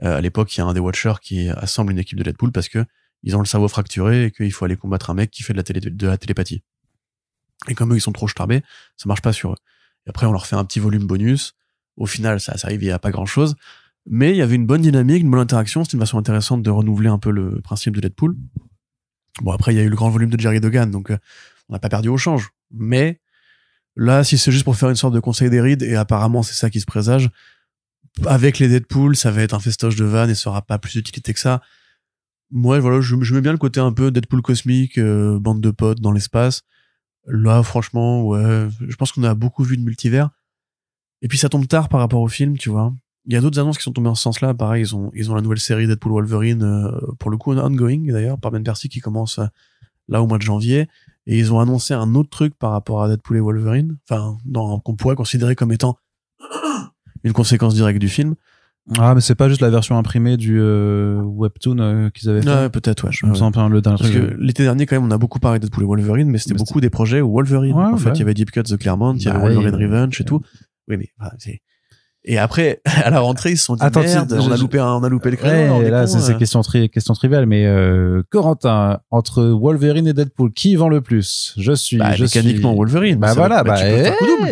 à l'époque, il y a un des Watchers qui assemble une équipe de Deadpool parce que ils ont le cerveau fracturé et qu'il faut aller combattre un mec qui fait de la télépathie. Et comme eux, ils sont trop starbés, ça marche pas sur eux. Et après, on leur fait un petit volume bonus. Au final, ça arrive, il y a pas grand chose. Mais il y avait une bonne dynamique, une bonne interaction. C'était une façon intéressante de renouveler un peu le principe de Deadpool. Bon, après, il y a eu le grand volume de Jerry Duggan, donc on n'a pas perdu au change. Mais là, si c'est juste pour faire une sorte de conseil des rides, et apparemment, c'est ça qui se présage, avec les Deadpool, ça va être un festoche de vannes et ça aura pas plus d'utilité que ça. Moi, voilà, je mets bien le côté un peu Deadpool cosmique, bande de potes dans l'espace. Là, franchement, ouais, je pense qu'on a beaucoup vu de multivers. Et puis ça tombe tard par rapport au film, tu vois. Il y a d'autres annonces qui sont tombées en ce sens-là. Pareil, ils ont la nouvelle série Deadpool Wolverine, pour le coup ongoing d'ailleurs, par Ben Percy qui commence là au mois de janvier. Et ils ont annoncé un autre truc par rapport à Deadpool et Wolverine, enfin, qu'on pourrait considérer comme étant une conséquence directe du film. Ah, mais c'est pas juste la version imprimée du webtoon qu'ils avaient fait. Ouais, peut-être, ouais. Je me sens un peu le dernier Parce truc. que l'été dernier, quand même, on a beaucoup parlé de Deadpool et Wolverine, mais c'était beaucoup des projets Wolverine. Ouais, en fait, il y avait Deep Cuts de Claremont, il y avait Wolverine Revenge et tout. Oui, mais, Et après, à la rentrée, ils se sont dit Attends, merde, on a loupé le créneau. Ouais, là, c'est question triviale, mais Corentin, entre Wolverine et Deadpool, qui vend le plus? Mécaniquement Wolverine. Bah voilà,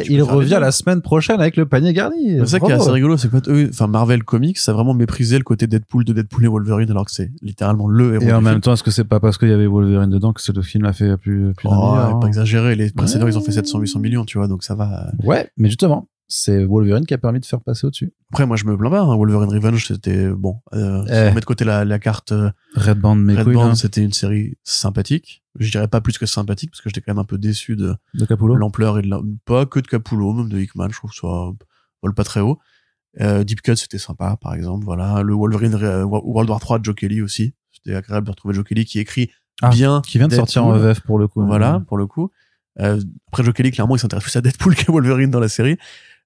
il revient la la semaine prochaine avec le panier garni. C'est ça qui est assez rigolo, c'est que Marvel Comics a vraiment méprisé le côté Deadpool de Deadpool et Wolverine, alors que c'est littéralement le héros. Et en même temps, est-ce que c'est pas parce qu'il y avait Wolverine dedans que le film a fait plus d'un milliard, pas exagéré, les précédents, ils ont fait 700-800 millions, tu vois, donc ça va. Ouais, mais justement, c'est Wolverine qui a permis de faire passer au-dessus. Après, moi, je me plains pas, hein. Wolverine Revenge, c'était bon. Si on met de côté la carte Red Band, c'était une série sympathique. Je dirais pas plus que sympathique, parce que j'étais quand même un peu déçu de Capullo. L'ampleur et pas que de Capullo, même de Hickman, je trouve que ça vole pas très haut. Deep Cut, c'était sympa, par exemple. Voilà, le Wolverine World War 3 de Joe Kelly aussi. C'était agréable de retrouver Joe Kelly qui écrit bien. Qui vient de sortir en VF pour le coup. Voilà, pour le coup. Après Joe Kelly, clairement, il s'intéresse plus à Deadpool qu'à Wolverine dans la série.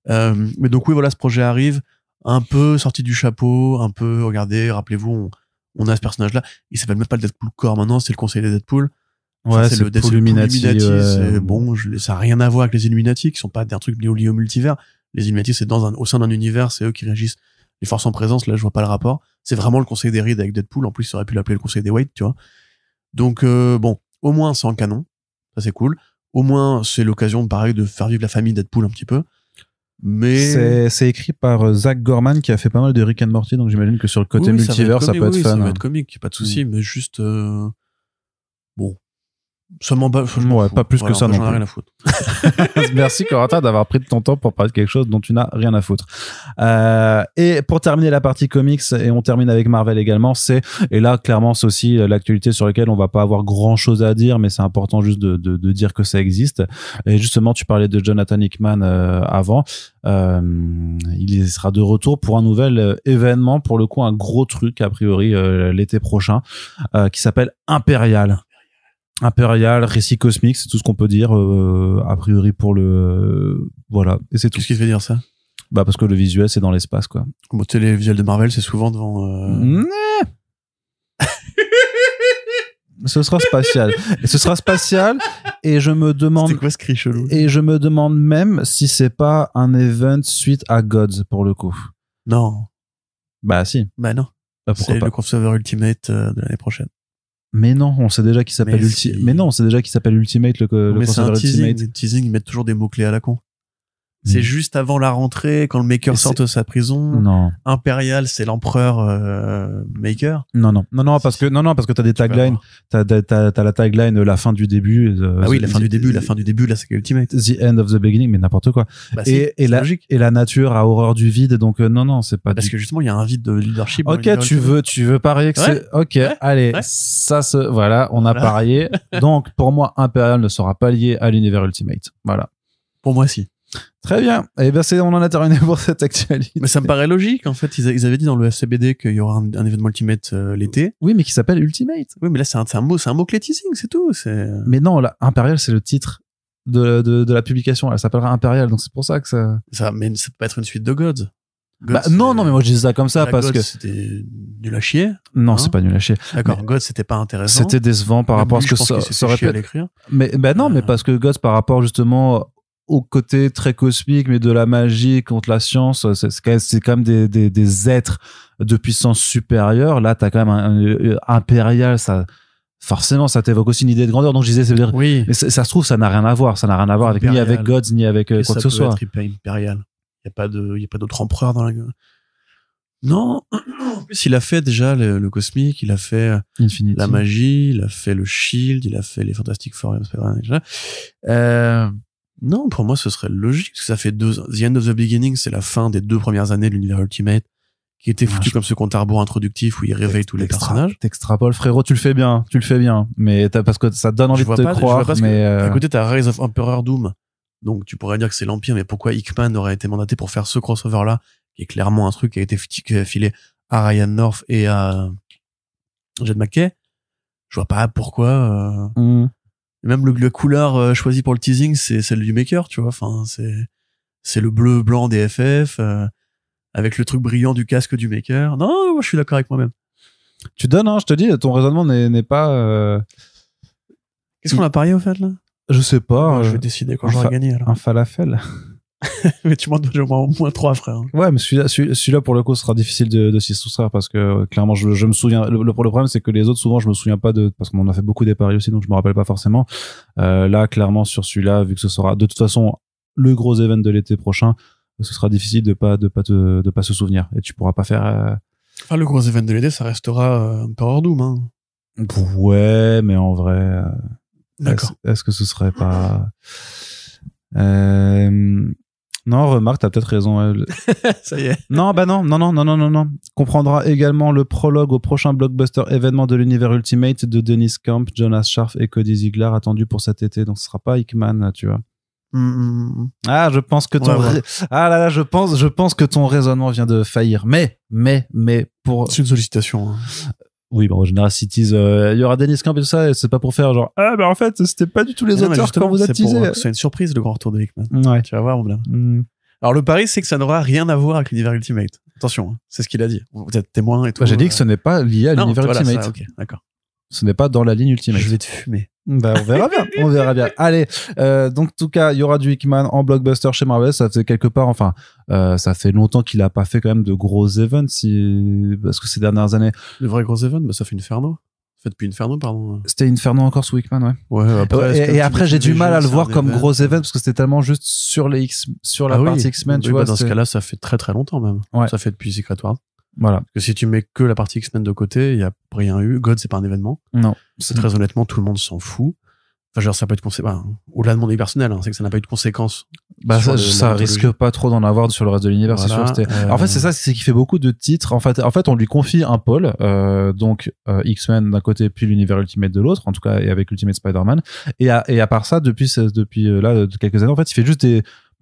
Mais donc oui, voilà, ce projet arrive un peu sorti du chapeau, un peu, regardez, rappelez-vous, on a ce personnage-là. Il s'appelle même pas le Deadpool Corps maintenant, c'est le conseil des Deadpool. Ouais, c'est le Deadpool Illuminati. Bon, ça a rien à voir avec les Illuminati, qui sont pas des trucs liés au multivers. Les Illuminati, c'est au sein d'un univers, c'est eux qui régissent les forces en présence. Là, je vois pas le rapport. C'est vraiment le conseil des Reed avec Deadpool. En plus, ça aurait pu l'appeler le conseil des Wade, tu vois. Donc, bon, au moins, c'est en canon. Ça, c'est cool. Au moins, c'est l'occasion, pareil, de faire vivre la famille Deadpool un petit peu. Mais c'est écrit par Zach Gorman qui a fait pas mal de Rick and Morty, donc j'imagine que sur le côté multivers, ça peut être fun. Ça va être comique, pas de souci, mais juste, bon. Seulement pas plus que ça non plus. J'en ai rien à foutre. Merci Corentin d'avoir pris de ton temps pour parler de quelque chose dont tu n'as rien à foutre. Et pour terminer la partie comics, et on termine avec Marvel également, et là clairement c'est aussi l'actualité sur laquelle on va pas avoir grand chose à dire, mais c'est important juste de dire que ça existe. Et justement tu parlais de Jonathan Hickman avant, il sera de retour pour un nouvel événement, pour le coup un gros truc a priori l'été prochain, qui s'appelle Impérial, récit cosmique, c'est tout ce qu'on peut dire a priori pour le voilà, et c'est tout. Qu'est-ce qui fait dire ça? Bah parce que le visuel c'est dans l'espace quoi. Bon, tu sais, les visuels de Marvel c'est souvent devant Ce sera spatial et je me demande c'est quoi ce cri chelou? Et je me demande même si c'est pas un event suite à Gods pour le coup. Non. Bah si. Bah non. C'est le crossover Ultimate de l'année prochaine. Mais non, on sait déjà qu'il s'appelle Ultimate le crossover Ultimate. Le teasing, ils mettent toujours des mots-clés à la con. C'est juste avant la rentrée, quand le Maker sort de sa prison. Non. Impérial, c'est l'empereur Maker. Non, parce que t'as des taglines. T'as la tagline, la fin du début. La fin du début, là, c'est Ultimate. The end of the beginning, mais n'importe quoi. Bah, et la nature a horreur du vide, donc non, c'est pas. Parce que justement, il y a un vide de leadership. Ok, tu veux parier que c'est. Ok, allez, voilà, on a parié. Donc, pour moi, Imperial ne sera pas lié à l'univers Ultimate. Voilà. Pour moi, si. Très bien. Et ben on en a terminé pour cette actualité. Mais ça me paraît logique. En fait, ils avaient dit dans le FCBD qu'il y aura un événement Ultimate l'été. Oui, mais qui s'appelle Ultimate. Oui, mais là c'est un mot clé teasing, c'est tout. Mais non, là, Imperial, c'est le titre de la publication. Elle s'appellera Imperial, donc c'est pour ça que ça. Mais ça peut pas être une suite de Gods. Non, mais moi je dis ça comme ça parce que c'était nul à chier. Non, c'est pas nul à chier. D'accord, Gods c'était pas intéressant. C'était décevant par rapport à ce que ça aurait pu à l'écrire. Mais non, mais parce que Gods par rapport justement au côté très cosmique, mais de la magie contre la science, c'est quand même des êtres de puissance supérieure. Là, t'as quand même un impérial, ça, forcément, ça t'évoque aussi une idée de grandeur. Donc, je disais, ça veut dire, oui. Mais ça se trouve, ça n'a rien à voir. Ça n'a rien à voir ni avec Gods, ni avec quoi que ce soit. Ça peut être impérial. Il y a pas d'autre empereur dans la gueule. Non. En plus, il a fait déjà le cosmique, il a fait Infinity. La magie, il a fait le Shield, il a fait les Fantastic Four, non, pour moi, ce serait logique, parce que ça fait The End of the Beginning, c'est la fin des 2 premières années de l'univers Ultimate, qui était foutu comme ce compte à rebours introductif où il réveille tous les personnages. T'extrapoles, frérot, tu le fais bien, mais parce que ça donne envie de te croire, mais à côté, t'as Rise of Emperor Doom. Donc, tu pourrais dire que c'est l'Empire, mais pourquoi Hickman aurait été mandaté pour faire ce crossover-là, qui est clairement un truc qui a été filé à Ryan North et à Jed McKay? Je vois pas pourquoi, Même la couleur choisie pour le teasing, c'est celle du Maker, tu vois. Enfin, c'est le bleu blanc des FF avec le truc brillant du casque du Maker. Non, moi je suis d'accord avec moi-même. Tu donnes, hein, je te dis, ton raisonnement n'est pas. Qu'est-ce qu'on a parié au fait là? Je sais pas. Je vais décider quand j'aurai gagné. Alors. Un falafel. Mais tu m'en donnes au moins 3, frère. Ouais, mais celui-là pour le coup, ce sera difficile de s'y soustraire parce que clairement, je me souviens. Le problème, c'est que les autres, souvent, je me souviens pas parce qu'on en a fait beaucoup des paris aussi, donc je me rappelle pas forcément. Là, clairement, sur celui-là, vu que ce sera de toute façon le gros event de l'été prochain, ce sera difficile de pas se souvenir et tu pourras pas faire. Enfin, le gros event de l'été, ça restera Emperor Doom, hein. Ouais, mais en vrai, D'accord. est-ce que ce serait pas Non, remarque, t'as peut-être raison. Ça y est. Non. Comprendra également le prologue au prochain blockbuster événement de l'univers Ultimate de Dennis Camp, Jonas Scharf et Cody Ziegler attendu pour cet été. Donc ce sera pas Hickman, tu vois. Ah, je pense que ton je pense que ton raisonnement vient de faillir. Mais pour c'est une sollicitation. Hein. Oui, bon, en général, s'ils disent, il y aura Dennis Camp et tout ça, et c'est pas pour faire genre, ah, bah, en fait, c'était pas du tout les auteurs quand vous êtes teasé. C'est une surprise, le grand retour de Hickman. Ouais. Tu vas voir, mon blâme. Alors, le pari, c'est que ça n'aura rien à voir avec l'univers Ultimate. Attention, hein, c'est ce qu'il a dit. Vous êtes témoin et tout. Bah, j'ai dit que ce n'est pas lié à l'univers Ultimate. Ça, ok, d'accord. Ce n'est pas dans la ligne Ultimate. Je vais te fumer. Bah, on verra bien. Allez, donc en tout cas, il y aura du Hickman en blockbuster chez Marvel. Ça fait quelque part, enfin, ça fait longtemps qu'il a pas fait quand même de gros events, parce que ces dernières années. Le vrai gros event, bah ça fait Inferno. Ça fait depuis Inferno, pardon. C'était Inferno encore sous Hickman, ouais. Ouais. Après, et après, j'ai du mal à le voir comme gros event parce que c'était tellement juste sur la partie X-Men, tu vois. Dans ce cas-là, ça fait très très longtemps même. Ouais. Ça fait depuis Secret Wars. Voilà. Parce que si tu mets que la partie X-Men de côté, il y a rien eu. God, c'est pas un événement. Non. C'est très honnêtement, tout le monde s'en fout. Enfin, genre, ça n'a pas eu de conséquences. Au-delà de mon avis personnel, hein, c'est que ça n'a pas eu de conséquences. Bah, ça risque pas trop d'en avoir sur le reste de l'univers, voilà, c'est sûr. En fait, c'est ça, c'est qu'il fait beaucoup de titres. En fait, on lui confie un pôle, donc, X-Men d'un côté, puis l'univers Ultimate de l'autre, en tout cas, et avec Ultimate Spider-Man. Et à part ça, depuis là, de quelques années, en fait, il fait juste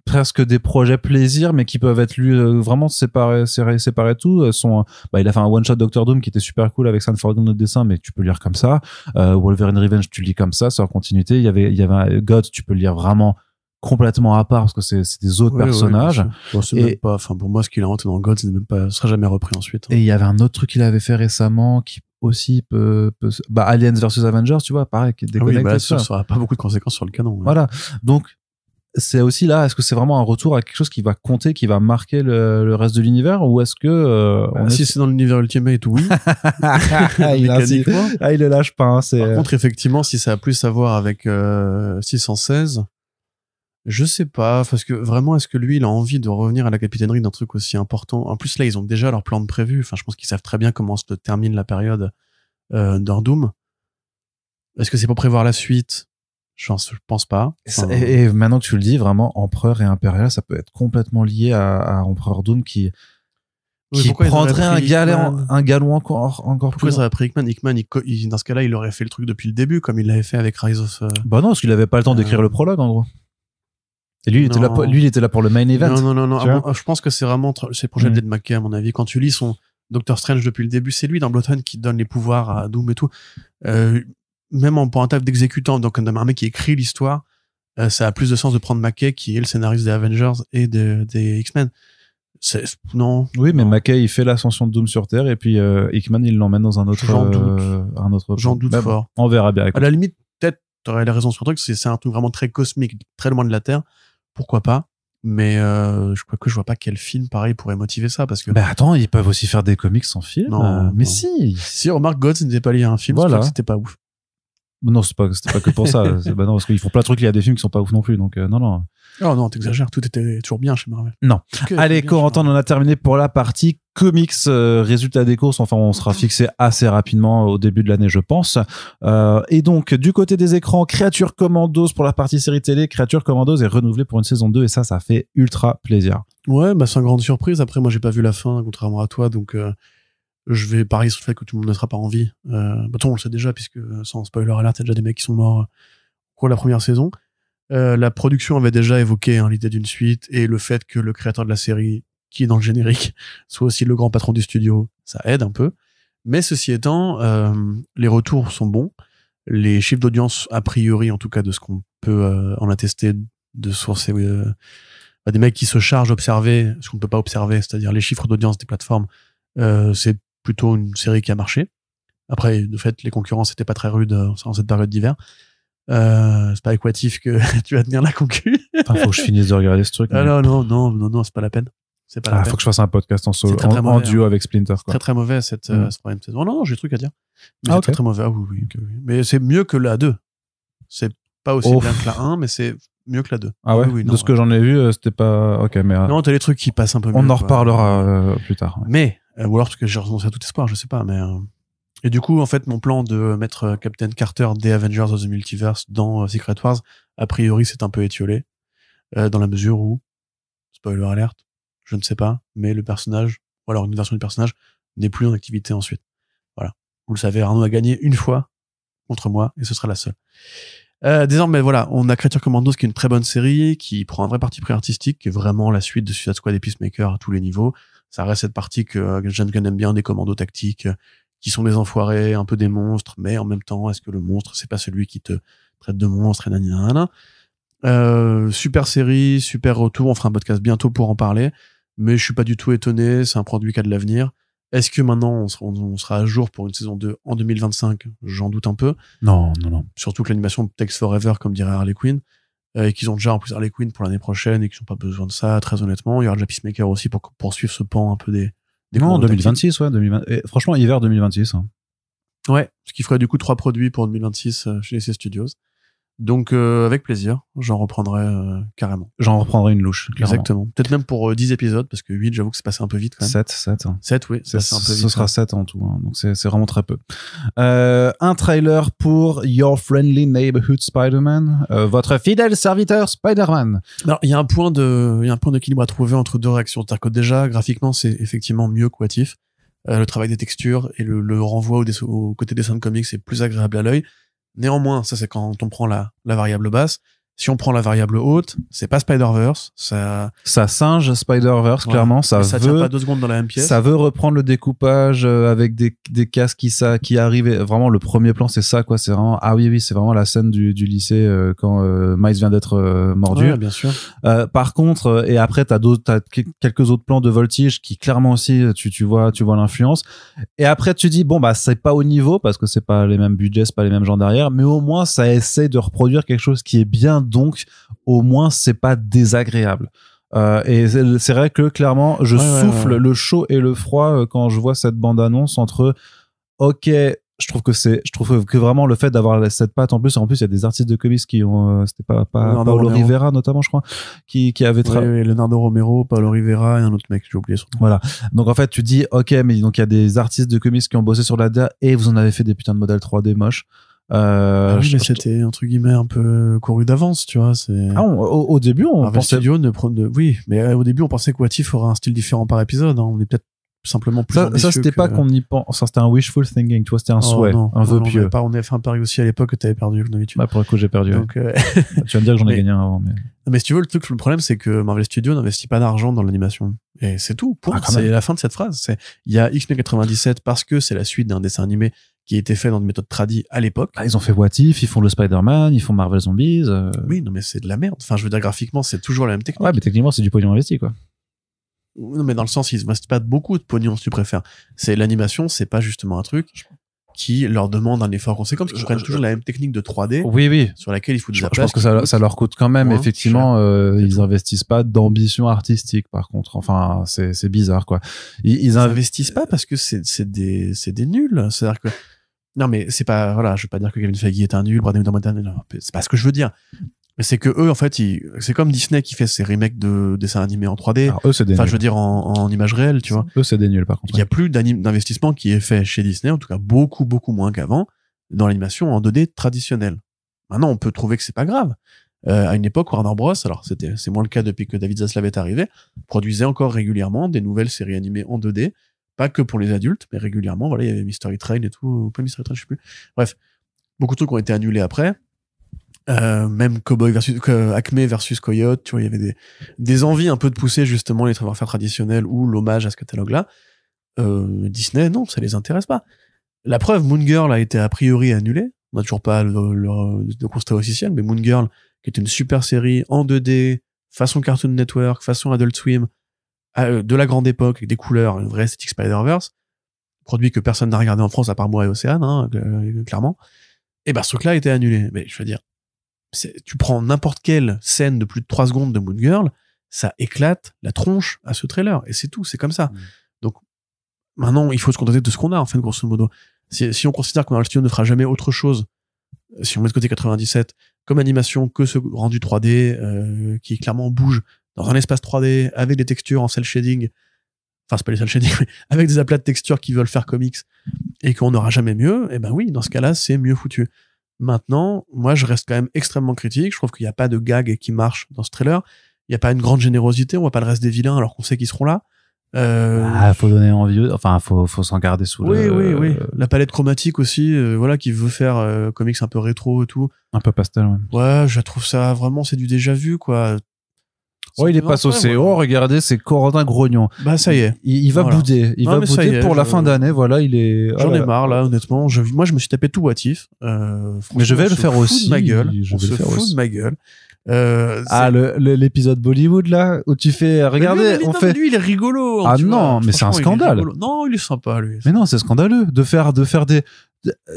presque des projets plaisir, mais qui peuvent être lus vraiment séparés tout. Il a fait un one shot Doctor Doom qui était super cool avec Sanford de dessin, mais tu peux lire comme ça. Wolverine Revenge, tu lis comme ça, c'est en continuité. Il y avait un God, tu peux le lire vraiment complètement à part parce que c'est des autres personnages. Bon, c'est même pas, enfin, pour moi, ce qu'il a inventé dans God, c'est même pas, ce sera jamais repris ensuite. Et il y avait un autre truc qu'il avait fait récemment qui aussi Aliens versus Avengers, tu vois, pareil, qui est déconnecté. Ça aura pas beaucoup de conséquences sur le canon. Ouais. Voilà. Donc, c'est aussi là, est-ce que c'est vraiment un retour à quelque chose qui va compter, qui va marquer le reste de l'univers, ou est-ce que si c'est dans l'univers Ultimate, oui. Il le lâche pas. Hein, Par contre, effectivement, si ça a plus à voir avec 616, je sais pas, parce que vraiment, est-ce que lui, il a envie de revenir à la capitainerie d'un truc aussi important? En plus, là, ils ont déjà leur plan de prévu. Enfin, je pense qu'ils savent très bien comment se termine la période d'Doom. Est-ce que c'est pour prévoir la suite? Je pense pas. Et maintenant que tu le dis, vraiment, Empereur et Impérial, ça peut être complètement lié à Empereur Doom qui prendrait un galon encore pourquoi plus. Pourquoi ça aurait pris Hickman? Dans ce cas-là, il aurait fait le truc depuis le début, comme il l'avait fait avec Rise of... Bah non, parce qu'il avait pas le temps d'écrire le prologue, en gros. Et lui, il était là pour le main event. Non. Je pense que c'est vraiment c'est le projet d'Ed McKay, à mon avis. Quand tu lis son Doctor Strange depuis le début, c'est lui dans Bloodhound qui donne les pouvoirs à Doom et tout. Même pour un taf d'exécutant, donc un mec qui écrit l'histoire, ça a plus de sens de prendre McKay, qui est le scénariste des Avengers et des X-Men. Non. Oui, mais McKay, il fait l'ascension de Doom sur Terre, et puis Hickman, il l'emmène dans un autre. J'en doute fort. On verra bien. À la limite, peut-être, t'aurais la raison sur le truc, c'est un truc vraiment très cosmique, très loin de la Terre. Pourquoi pas? Mais je vois pas quel film pareil pourrait motiver ça, parce que. Bah attends, ils peuvent aussi faire des comics sans film. Mais si. Si, remarque, God, ce n'était pas lié à un film, voilà. C'était pas ouf. Non, c'était pas que pour ça. Bah non, parce qu'ils font plein de trucs, il y a des films qui sont pas ouf non plus, donc non. Oh non, t'exagères, tout était toujours bien chez Marvel. Non. Allez, Corentin, on en a terminé pour la partie comics, résultat des courses. Enfin, on sera fixé assez rapidement au début de l'année, je pense. Et donc, du côté des écrans, Creature Commandos pour la partie série télé. Creature Commandos est renouvelé pour une saison 2 et ça fait ultra plaisir. Ouais, bah c'est une grande surprise. Après, moi, j'ai pas vu la fin, contrairement à toi, donc je vais parier sur le fait que tout le monde ne sera pas envie. On le sait déjà, puisque sans spoiler alert, il y a déjà des mecs qui sont morts pour la première saison. La production avait déjà évoqué l'idée d'une suite, et le fait que le créateur de la série, qui est dans le générique, soit aussi le grand patron du studio, ça aide un peu. Mais ceci étant, les retours sont bons. Les chiffres d'audience, a priori, en tout cas de ce qu'on peut en attester de sources, des mecs qui se chargent d'observer ce qu'on ne peut pas observer, c'est-à-dire les chiffres d'audience des plateformes, c'est plutôt une série qui a marché. Après, de fait, les concurrents, c'était pas très rude en cette période d'hiver. C'est pas équatif que tu vas tenir la concu. Enfin, faut que je finisse de regarder ce truc. Ah non, c'est pas la peine. C'est pas la peine. Faut que je fasse un podcast en solo, C'est très, très en mauvais, duo avec Splinter, quoi. Très très mauvais cette troisième saison. Non, j'ai des trucs à dire. Mais Ah, c'est ok. très très mauvais. Ah oui. Mais c'est mieux que la 2. C'est pas aussi bien que la 1, mais c'est mieux que la 2. Ah ouais? Oui, De ce que j'en ai vu, c'était pas, ok, mais, Non, t'as les trucs qui passent un peu mieux. on en quoi. reparlera plus tard. Ouais. Mais, ou alors parce que j'ai renoncé à tout espoir, je sais pas, mais... Et du coup, en fait, mon plan de mettre Captain Carter des Avengers of the Multiverse dans Secret Wars, a priori, c'est un peu étiolé, dans la mesure où, spoiler alert, je ne sais pas, mais le personnage, ou alors une version du personnage, n'est plus en activité ensuite. Voilà. Vous le savez, Arnaud a gagné une fois contre moi, et ce sera la seule. Désormais, voilà, on a Creature Commandos, qui est une très bonne série, qui prend un vrai parti pris artistique, qui est vraiment la suite de Suicide Squad et Peacemaker à tous les niveaux. Ça reste cette partie que James Gunn aime bien, des commandos tactiques, qui sont des enfoirés, un peu des monstres, mais en même temps, est-ce que le monstre, c'est pas celui qui te traite de monstre et nanana. Super série, super retour, on fera un podcast bientôt pour en parler, mais je suis pas du tout étonné, c'est un produit qui a de l'avenir. Est-ce que maintenant on sera à jour pour une saison 2 en 2025? J'en doute un peu. Non. Surtout que l'animation takes forever, comme dirait Harley Quinn, et qu'ils ont déjà en plus Harley Quinn pour l'année prochaine et qu'ils n'ont pas besoin de ça, très honnêtement. Il y aura déjà Peacemaker aussi pour poursuivre ce pan un peu des Non, commandos 2026, ouais, 2020. Et franchement, hiver 2026. Hein. tactiques. Ouais, ce qui ferait du coup 3 produits pour 2026 chez DC Studios. Donc, avec plaisir, j'en reprendrai carrément. J'en reprendrai une louche, clairement. Exactement. Peut-être même pour 10 épisodes, parce que 8, j'avoue que c'est passé un peu vite quand même. 7. Hein. 7, oui, c'est passé un peu vite. Ce sera 7 en tout, hein, donc c'est vraiment très peu. Un trailer pour Your Friendly Neighborhood Spider-Man, votre fidèle serviteur Spider-Man. Alors, il y a un point d'équilibre à trouver entre deux réactions. C'est-à-dire que déjà, graphiquement, c'est effectivement mieux que What If. Le travail des textures et le renvoi au côté dessin de comics est plus agréable à l'œil. Néanmoins, ça c'est quand on prend la variable basse. Si on prend la variable haute, c'est pas Spider-Verse, ça singe Spider-Verse, voilà. clairement, ça tient pas 2 secondes dans la même pièce. Ça veut reprendre le découpage avec des casques qui arrivent. Vraiment, le premier plan, c'est ça, quoi. C'est vraiment, ah oui, c'est vraiment la scène du lycée quand Miles vient d'être mordu. Ouais, bien sûr. Par contre, et après, t'as quelques autres plans de voltige qui clairement aussi, tu vois l'influence. Et après, tu dis, bon, bah, c'est pas au niveau parce que c'est pas les mêmes budgets, c'est pas les mêmes gens derrière, mais au moins, ça essaie de reproduire quelque chose qui est bien. Donc, au moins, c'est pas désagréable. Et c'est vrai que clairement, je souffle le chaud et le froid quand je vois cette bande-annonce entre, ok, je trouve que vraiment le fait d'avoir cette patte en plus il y a des artistes de comics qui ont, c'était pas Paolo Rivera notamment, je crois, qui avait oui, Leonardo Romero, Paolo Rivera et un autre mec, j'ai oublié son nom. Voilà. Donc en fait, tu dis, ok, mais donc il y a des artistes de comics qui ont bossé sur la DA et vous en avez fait des putains de modèles 3D moches. Oui, mais c'était entre guillemets un peu couru d'avance, tu vois. Au début, on pensait. Oui, mais au début, on pensait que What If aura un style différent par épisode. Hein. On est peut-être simplement plus ambitieux. Ça, c'était pas qu'on y pense. Ça, c'était un wishful thinking, tu vois, c'était un souhait, un vœu pieux. On avait fait un pari aussi à l'époque que t'avais perdu, comme d'habitude. Bah, pour le coup, j'ai perdu. Donc, tu vas me dire que j'en ai gagné un avant, mais. Mais si tu veux, le problème, c'est que Marvel Studios n'investit pas d'argent dans l'animation. Et c'est tout. C'est la fin de cette phrase. Il y a X-Men 97 parce que c'est la suite d'un dessin animé qui a été fait dans une méthode tradie à l'époque. Ils ont fait What If, ils font le Spider-Man, ils font Marvel Zombies. Oui, non, mais c'est de la merde. Enfin, je veux dire, graphiquement, c'est toujours la même technique. Ouais, mais techniquement, c'est du pognon investi, quoi. Non, mais dans le sens, ils investent pas beaucoup de pognon, si tu préfères. C'est l'animation, c'est pas justement un truc qui leur demande un effort conséquent, parce qu'ils prennent toujours la même technique de 3D. Oui. Sur laquelle il faut je pense que ça leur coûte quand même, effectivement, ils investissent pas d'ambition artistique, par contre. Enfin, c'est bizarre, quoi. Ils investissent pas parce que c'est des nuls. C'est-à-dire que, non, mais c'est pas, voilà, je veux pas dire que Kevin Feige est un nul, Brad Hamilton, c'est pas ce que je veux dire. Mais c'est que eux, en fait, c'est comme Disney qui fait ses remakes de dessins animés en 3D. Alors, eux, c'est des nuls. Je veux dire, en image réelle, tu vois. Eux, c'est des nuls, par contre. Il y a plus d'investissement qui est fait chez Disney, en tout cas beaucoup, beaucoup moins qu'avant, dans l'animation en 2D traditionnelle. Maintenant, on peut trouver que c'est pas grave. À une époque, Warner Bros, alors c'est moins le cas depuis que David Zaslav est arrivé, produisait encore régulièrement des nouvelles séries animées en 2D, pas que pour les adultes, mais régulièrement. Voilà, il y avait Mystery Train et tout, ou pas Mystery Train, je sais plus. Bref, beaucoup de trucs ont été annulés après. Même Acme versus Coyote, tu vois, il y avait des envies un peu de pousser justement les savoir-faire traditionnels ou l'hommage à ce catalogue-là. Disney, non, ça les intéresse pas. La preuve, Moon Girl a été a priori annulée. On n'a toujours pas le constat officiel, mais Moon Girl, qui était une super série en 2D, façon Cartoon Network, façon Adult Swim, de la grande époque, avec des couleurs, une vraie esthétique Spider-Verse, produit que personne n'a regardé en France à part moi et Océane, hein, clairement. Et ben, ce truc-là a été annulé. Mais je veux dire, tu prends n'importe quelle scène de plus de 3 secondes de Moon Girl, ça éclate la tronche à ce trailer. Et c'est tout, c'est comme ça. Donc, maintenant, il faut se contenter de ce qu'on a, en fait, grosso modo. Si on considère que le studio ne fera jamais autre chose, si on met de côté 97, comme animation, que ce rendu 3D, qui clairement bouge dans un espace 3D, avec des textures en cel shading, enfin, c'est pas les cel shading, mais avec des aplats de textures qui veulent faire comics, et qu'on n'aura jamais mieux, eh ben oui, dans ce cas-là, c'est mieux foutu. Maintenant, moi, je reste quand même extrêmement critique. Je trouve qu'il n'y a pas de gag qui marche dans ce trailer. Il n'y a pas une grande générosité. On voit pas le reste des vilains alors qu'on sait qu'ils seront là. Faut donner envie. Enfin, faut s'en garder sous oui. La palette chromatique aussi, voilà, qui veut faire comics un peu rétro et tout. Un peu pastel, ouais. Ouais, je trouve ça vraiment, c'est du déjà vu, quoi. Oh, il est pas saucé. Oh, regardez, c'est Corentin Grognon. Bah, ça y est. Il va bouder. Il va bouder pour la fin d'année. Voilà, il est. J'en ai marre, là, honnêtement. Moi, je me suis tapé tout What If. Mais je vais le faire aussi. On se fout de ma gueule. L'épisode Bollywood là où tu fais regardez lui il est rigolo. Ah non, mais c'est un scandale. Non, il est sympa lui. Mais non, c'est scandaleux de faire des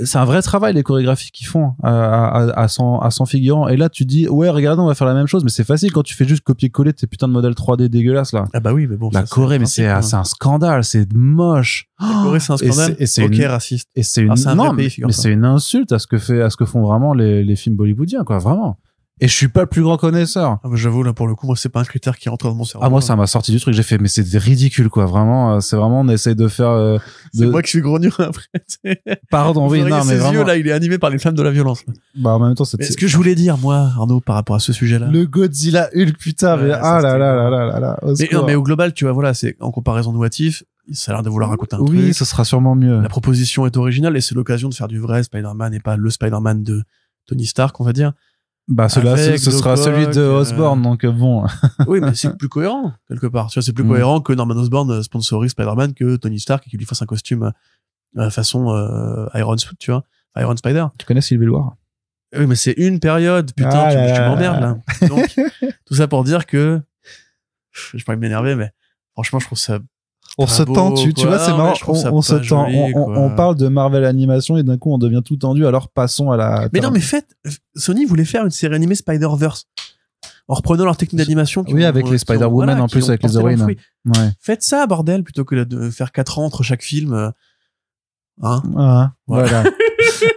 c'est un vrai travail les chorégraphies qu'ils font à 100 figurants, et là tu dis ouais regardez on va faire la même chose, mais c'est facile quand tu fais juste copier-coller tes putains de modèles 3D dégueulasses là. Ah bah oui, mais bon, la Corée, mais c'est un scandale, c'est moche. La Corée, c'est un scandale. Et c'est raciste. Et c'est une c'est une insulte à ce que font vraiment les films bollywoodiens, quoi, vraiment. Et je suis pas le plus grand connaisseur. Ah bah j'avoue, là, pour le coup, moi, c'est pas un critère qui rentre dans mon cerveau. Ah, moi, ça m'a sorti du truc. J'ai fait, mais c'est ridicule, quoi. Vraiment, c'est vraiment, on essaye de faire, c'est moi qui suis grognon après. Pardon, oui, non, mais vraiment. Yeux, là, il est animé par les flammes de la violence. Là. Bah, en même temps, c'est ce que je voulais dire, moi, Arnaud, par rapport à ce sujet-là. Le Godzilla Hulk, putain, mais ah là là. Mais au global, tu vois, voilà, c'est en comparaison de What If, ça a l'air de vouloir raconter un truc. Oui, ce sera sûrement mieux. La proposition est originale et c'est l'occasion de faire du vrai Spider-Man et pas le Spider-Man de Tony Stark, on va dire. Bah, ce sera celui de Osborn, donc bon. Oui, mais c'est plus cohérent, quelque part. Tu vois, c'est plus cohérent que Norman Osborn sponsorise Spider-Man que Tony Stark et qu'il lui fasse un costume façon Iron Suit, tu vois. Iron Spider. Tu connais Civil War? Oui, mais c'est une période, putain, tu m'emmerdes, là. Donc, tout ça pour dire que, je vais pas m'énerver, mais franchement, je trouve ça on se tend, tu vois, c'est marrant, on se tend, on parle de Marvel Animation et d'un coup on devient tout tendu, alors passons à la... Mais non, mais Sony voulait faire une série animée Spider-Verse en reprenant leur technique d'animation. Oui, avec les Spider-Woman en plus, avec les héroïnes. Ouais. Faites ça, bordel, plutôt que de faire 4 ans entre chaque film. Voilà.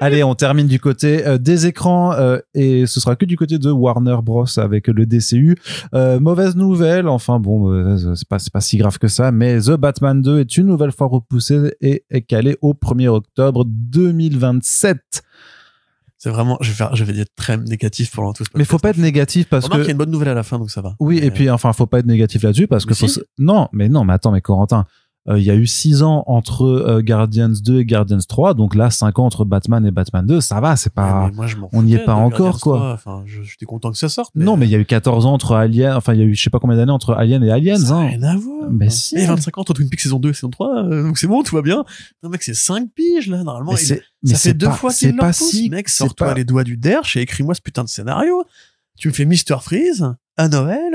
Allez, on termine du côté des écrans et ce sera que du côté de Warner Bros avec le DCU. Mauvaise nouvelle, enfin bon, c'est pas si grave que ça, mais The Batman 2 est une nouvelle fois repoussé et est calé au 1er octobre 2027. C'est vraiment, je vais être très négatif pendant tout ce podcast. Mais faut pas être négatif parce que... qu'il y a une bonne nouvelle à la fin, donc ça va. Oui, et puis enfin, faut pas être négatif là-dessus parce que non, mais attends, mais Corentin, il y a eu 6 ans entre Guardians 2 et Guardians 3, donc là 5 ans entre Batman et Batman 2, ça va, c'est pas, moi, on n'y est pas encore, quoi. Enfin, j'étais content que ça sorte. Non, mais il y a eu 14 ans entre Alien, enfin il y a eu je sais pas combien d'années entre Alien et Aliens. Ça n'a rien à voir. Mais si. Et 25 ans entre Twin Peaks saison 2 et saison 3, donc c'est bon, tout va bien. Non, mec, c'est 5 piges, là, normalement. Ça fait 2 fois qu'il leur pousse. Mec, sors-toi les doigts du derche et écris-moi ce putain de scénario. Tu me fais Mr. Freeze à Noël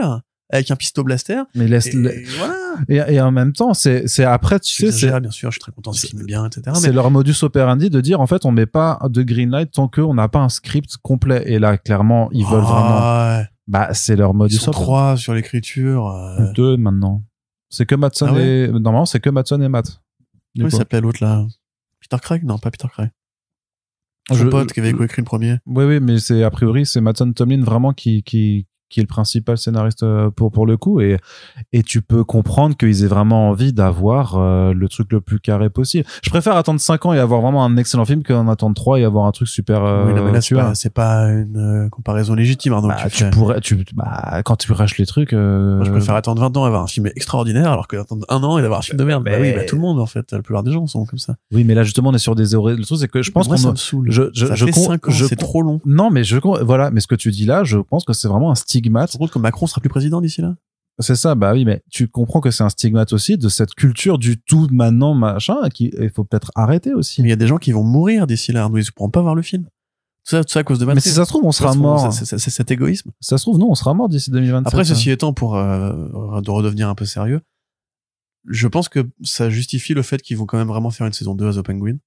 avec un pistolet blaster. Mais voilà. Et en même temps, c'est après, tu sais, bien sûr, je suis très content, ce film est bien, etc. C'est leur modus operandi de dire, en fait, on met pas de green light tant qu'on n'a pas un script complet. Et là, clairement, ils veulent vraiment, ouais. bah, c'est leur modus operandi. 3 sur l'écriture. 2 maintenant. C'est que Mattson normalement, c'est que Mattson et Matt. Comment il s'appelait l'autre, là? Peter Craig? Non, pas Peter Craig. Son pote qui avait coécrit le premier. Oui, mais c'est, a priori, c'est Mattson Tomlin vraiment qui est le principal scénariste pour le coup, et tu peux comprendre qu'ils aient vraiment envie d'avoir le truc le plus carré possible. Je préfère attendre 5 ans et avoir vraiment un excellent film qu'en attendre 3 et avoir un truc super oui, non, mais là, c'est pas une comparaison légitime, Arnaud. Quand tu raches les trucs moi, je préfère attendre 20 ans et avoir un film extraordinaire alors que d'attendre 1 an et d'avoir un film de merde. Tout le monde, en fait, la plupart des gens sont comme ça. Oui, mais là justement on est sur des horaires. Le truc c'est que je pense ça me saoule. Ça fait 5 ans, c'est trop long. Non, mais voilà, mais ce que tu dis là, je pense que c'est vraiment un stigmate. Tu te rends compte que Macron sera plus président d'ici là? C'est ça, bah oui, mais tu comprends que c'est un stigmate aussi de cette culture du tout maintenant, machin, il faut peut-être arrêter aussi. Mais il y a des gens qui vont mourir d'ici là, Arnaud, ils ne pourront pas voir le film. Tout ça à cause de Matrix. Mais si ça se trouve, on sera mort. C'est cet égoïsme. Ça se trouve, non, on sera mort d'ici 2027. Après, ceci étant, pour de redevenir un peu sérieux, je pense que ça justifie le fait qu'ils vont quand même vraiment faire une saison 2 à The Penguin.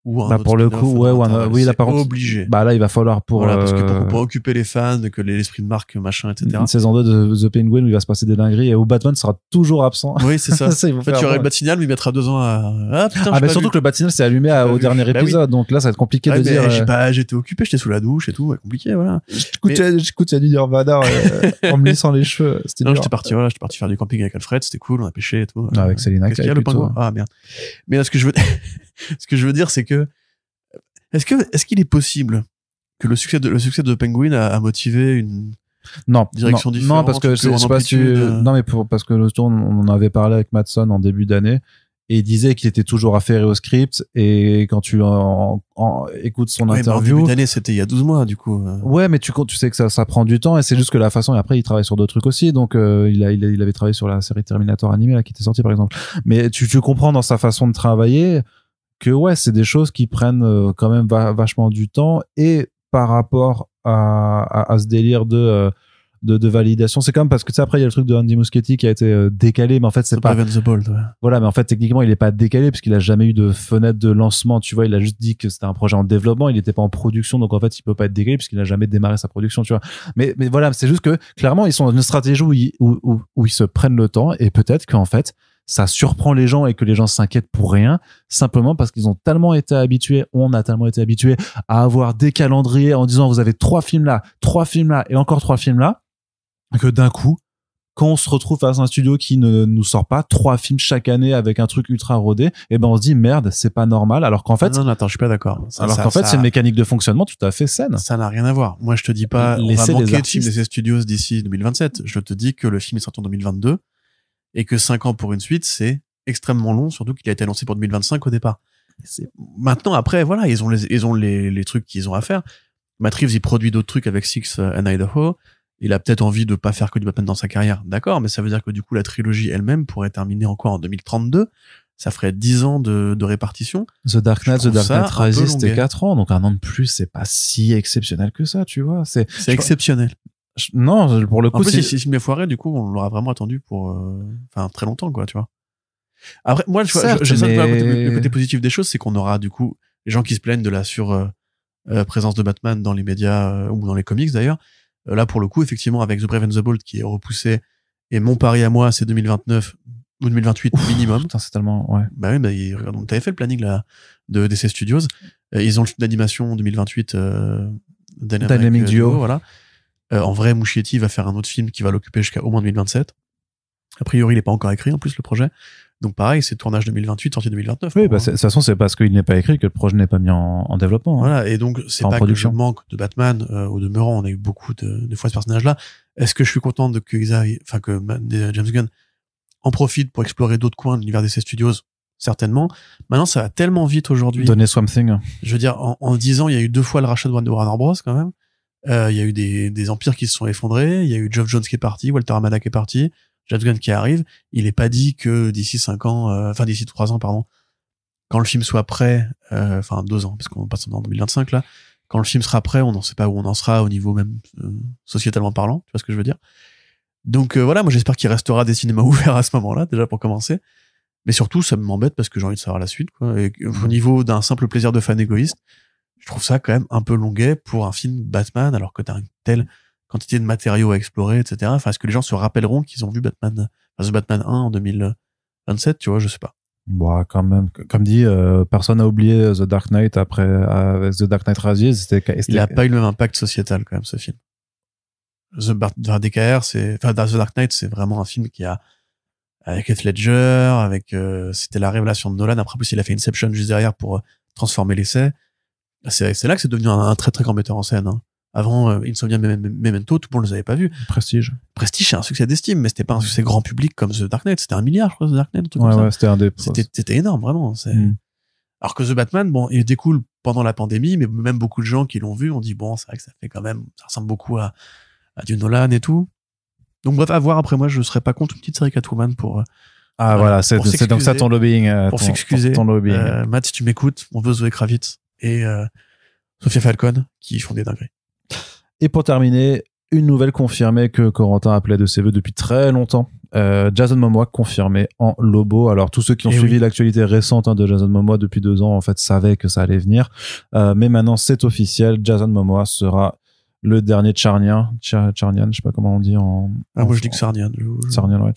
ou un Bah, autre pour le spin-off coup, en ouais, intervalle. oui, là, C'est par contre, obligé. bah, là, il va falloir Voilà, parce que euh, pour occuper les fans, que l'esprit de marque, machin, etc. une saison 2 de The Penguin où il va se passer des dingueries et où Batman sera toujours absent. Oui, c'est ça. Ça, ils vont En fait, faire tu aurais bon. le Bat-Signal, mais il mettra 2 ans à... Ah, putain, Ah, mais surtout que le Bat-Signal s'est allumé J'ai pas au vu. dernier Bah oui. épisode, donc là, ça va être compliqué de dire. J'étais occupé, j'étais sous la douche et tout, ouais, compliqué, voilà. J'écoute du Nirvana en me lissant les cheveux. C'était Non, dur. j'étais parti faire du camping avec Alfred, c'était cool, on a pêché et tout. Avec Selina Qu'est-ce qu'il y a, le plutôt. pingouin? Ah, merde. Mais là, ce que je veux dire, c'est que, est-ce qu'il est possible que le succès de Penguin a motivé une Non, direction non, différente, non, parce que ou je en sais pas si tu... amplitude, Non, mais parce que l'autre jour, on en avait parlé avec Mattson en début d'année et il disait qu'il était toujours affairé au script et quand tu écoutes son ouais, mais en interview. début d'année, c'était il y a 12 mois, du coup. Ouais, mais tu sais que ça prend du temps et c'est juste que la façon, et après il travaille sur d'autres trucs aussi, donc il avait travaillé sur la série Terminator animée là qui était sortie par exemple. Mais tu comprends dans sa façon de travailler que ouais, c'est des choses qui prennent quand même vachement du temps et par rapport à ce délire de validation, c'est comme parce que tu sais après il y a le truc de Andy Muschietti qui a été décalé, mais en fait c'est pas Prevent the Bold, ouais. voilà, mais en fait techniquement il est pas décalé puisqu'il a jamais eu de fenêtre de lancement, tu vois, il a juste dit que c'était un projet en développement, il était pas en production, donc en fait il peut pas être décalé puisqu'il a jamais démarré sa production, tu vois. Mais voilà, c'est juste que clairement ils sont dans une stratégie où ils se prennent le temps et peut-être qu'en fait ça surprend les gens et que les gens s'inquiètent pour rien, simplement parce qu'ils ont tellement été habitués, on a tellement été habitués à avoir des calendriers en disant vous avez 3 films là et encore 3 films là, que d'un coup, quand on se retrouve face à un studio qui ne nous sort pas 3 films chaque année avec un truc ultra rodé, et ben on se dit merde, c'est pas normal, alors qu'en fait, Non, attends, je suis pas d'accord. c'est une mécanique de fonctionnement tout à fait saine. Ça n'a rien à voir. Moi, je te dis pas, on va Laissez les manquer de artistes. films d'essai studios d'ici 2027. Je te dis que le film est sorti en 2022 et que 5 ans pour une suite, c'est extrêmement long, surtout qu'il a été annoncé pour 2025 au départ. Maintenant, après, voilà, ils ont les trucs qu'ils ont à faire. Matt Reeves, il produit d'autres trucs avec Six and Idaho. Il a peut-être envie de pas faire que du Batman dans sa carrière. D'accord, mais ça veut dire que du coup, la trilogie elle-même pourrait terminer encore en 2032. Ça ferait 10 ans de répartition. The Dark Knight Je trouve ça un peu Rises, c'était longuet. 4 ans, donc un an de plus, c'est pas si exceptionnel que ça, tu vois. C'est exceptionnel. Non, pour le coup, En plus, c'est... si le film est foiré, du coup, on l'aura vraiment attendu pour, très longtemps, quoi, tu vois. Après, moi, tu vois, Certes, je sens que mais- le côté positif des choses, c'est qu'on aura, du coup, les gens qui se plaignent de la présence de Batman dans les médias, ou dans les comics, d'ailleurs. Là, pour le coup, effectivement, avec The Brave and the Bold qui est repoussé, et mon pari à moi, c'est 2029 ou 2028 minimum. Putain, c'est tellement... Ouais. Bah oui, regarde, donc t'avais fait le planning, là, de DC Studios. Ils ont le film d'animation 2028, Dynamic Duo. voilà. En vrai, Muschietti va faire un autre film qui va l'occuper jusqu'à au moins 2027. A priori, il est pas encore écrit, en plus, le projet. Donc pareil, c'est tournage 2028, sortie 2029. Oui, bah, de toute façon, c'est parce qu'il n'est pas écrit que le projet n'est pas mis en développement. Hein. Voilà, et donc c'est En pas production. que je manque de Batman, au demeurant, on a eu beaucoup de fois ce personnage-là. Est-ce que je suis content que James Gunn en profite pour explorer d'autres coins de l'univers DC Studios? Certainement. Maintenant, ça va tellement vite aujourd'hui. Donner Swamp Thing. Je veux dire, en 10 ans, il y a eu 2 fois le rachat de Warner Bros. Quand même. Il y a eu des empires qui se sont effondrés. Il y a eu Geoff Jones qui est parti, Walter Hamada qui est parti, James Gunn qui arrive. Il est pas dit que d'ici 5 ans, d'ici 3 ans, pardon, quand le film soit prêt, 2 ans, parce qu'on passe en 2025 là, quand le film sera prêt, on n'en sait pas où on en sera au niveau même sociétalement parlant, tu vois ce que je veux dire. Donc voilà, moi j'espère qu'il restera des cinémas ouverts à ce moment-là, déjà pour commencer. Mais surtout, ça m'embête parce que j'ai envie de savoir la suite, quoi. Et au niveau d'un simple plaisir de fan égoïste, je trouve ça quand même un peu longuet pour un film Batman, alors que t'as une telle quantité de matériaux à explorer, etc. Enfin, est-ce que les gens se rappelleront qu'ils ont vu The Batman 1 en 2027, tu vois, je sais pas. Bon, quand même, comme dit, personne n'a oublié The Dark Knight après, avec The Dark Knight Rises. Il a pas eu le même impact sociétal, quand même, ce film. The Dark Knight, c'est vraiment un film qui a, avec Heath Ledger, c'était la révélation de Nolan. Après, en plus, il a fait Inception juste derrière pour transformer l'essai. C'est là que c'est devenu un très très grand metteur en scène, hein. Avant, Insomnia Memento, tout le monde ne les avait pas vus. Prestige. Prestige, c'est un succès d'estime, mais c'était pas un succès grand public comme The Dark Knight. C'était 1 milliard, je crois, The Dark Knight, un truc comme ça. Ouais, c'était un des... C'était énorme, vraiment. Mm. Alors que The Batman, bon, il découle pendant la pandémie, mais même beaucoup de gens qui l'ont vu ont dit, bon, c'est vrai que ça fait quand même, ça ressemble beaucoup à du Nolan et tout. Donc bref, à voir. Après, moi, je serais pas contre une petite série Catwoman pour... voilà, c'est pour donc ça ton lobbying. pour s'excuser. Ton lobbying. Matt, si tu m'écoutes, on veut Zoé Kravitz et Sophia Falcon qui font des dingueries. Et pour terminer, une nouvelle confirmée que Corentin appelait de ses voeux depuis très longtemps. Jason Momoa confirmé en Lobo. Alors tous ceux qui ont Et suivi oui. l'actualité récente de Jason Momoa depuis 2 ans en fait savaient que ça allait venir, mais maintenant c'est officiel, Jason Momoa sera le dernier Charnian, je sais pas comment on dit en Moi je dis que Sarnian. Sarnian, ouais.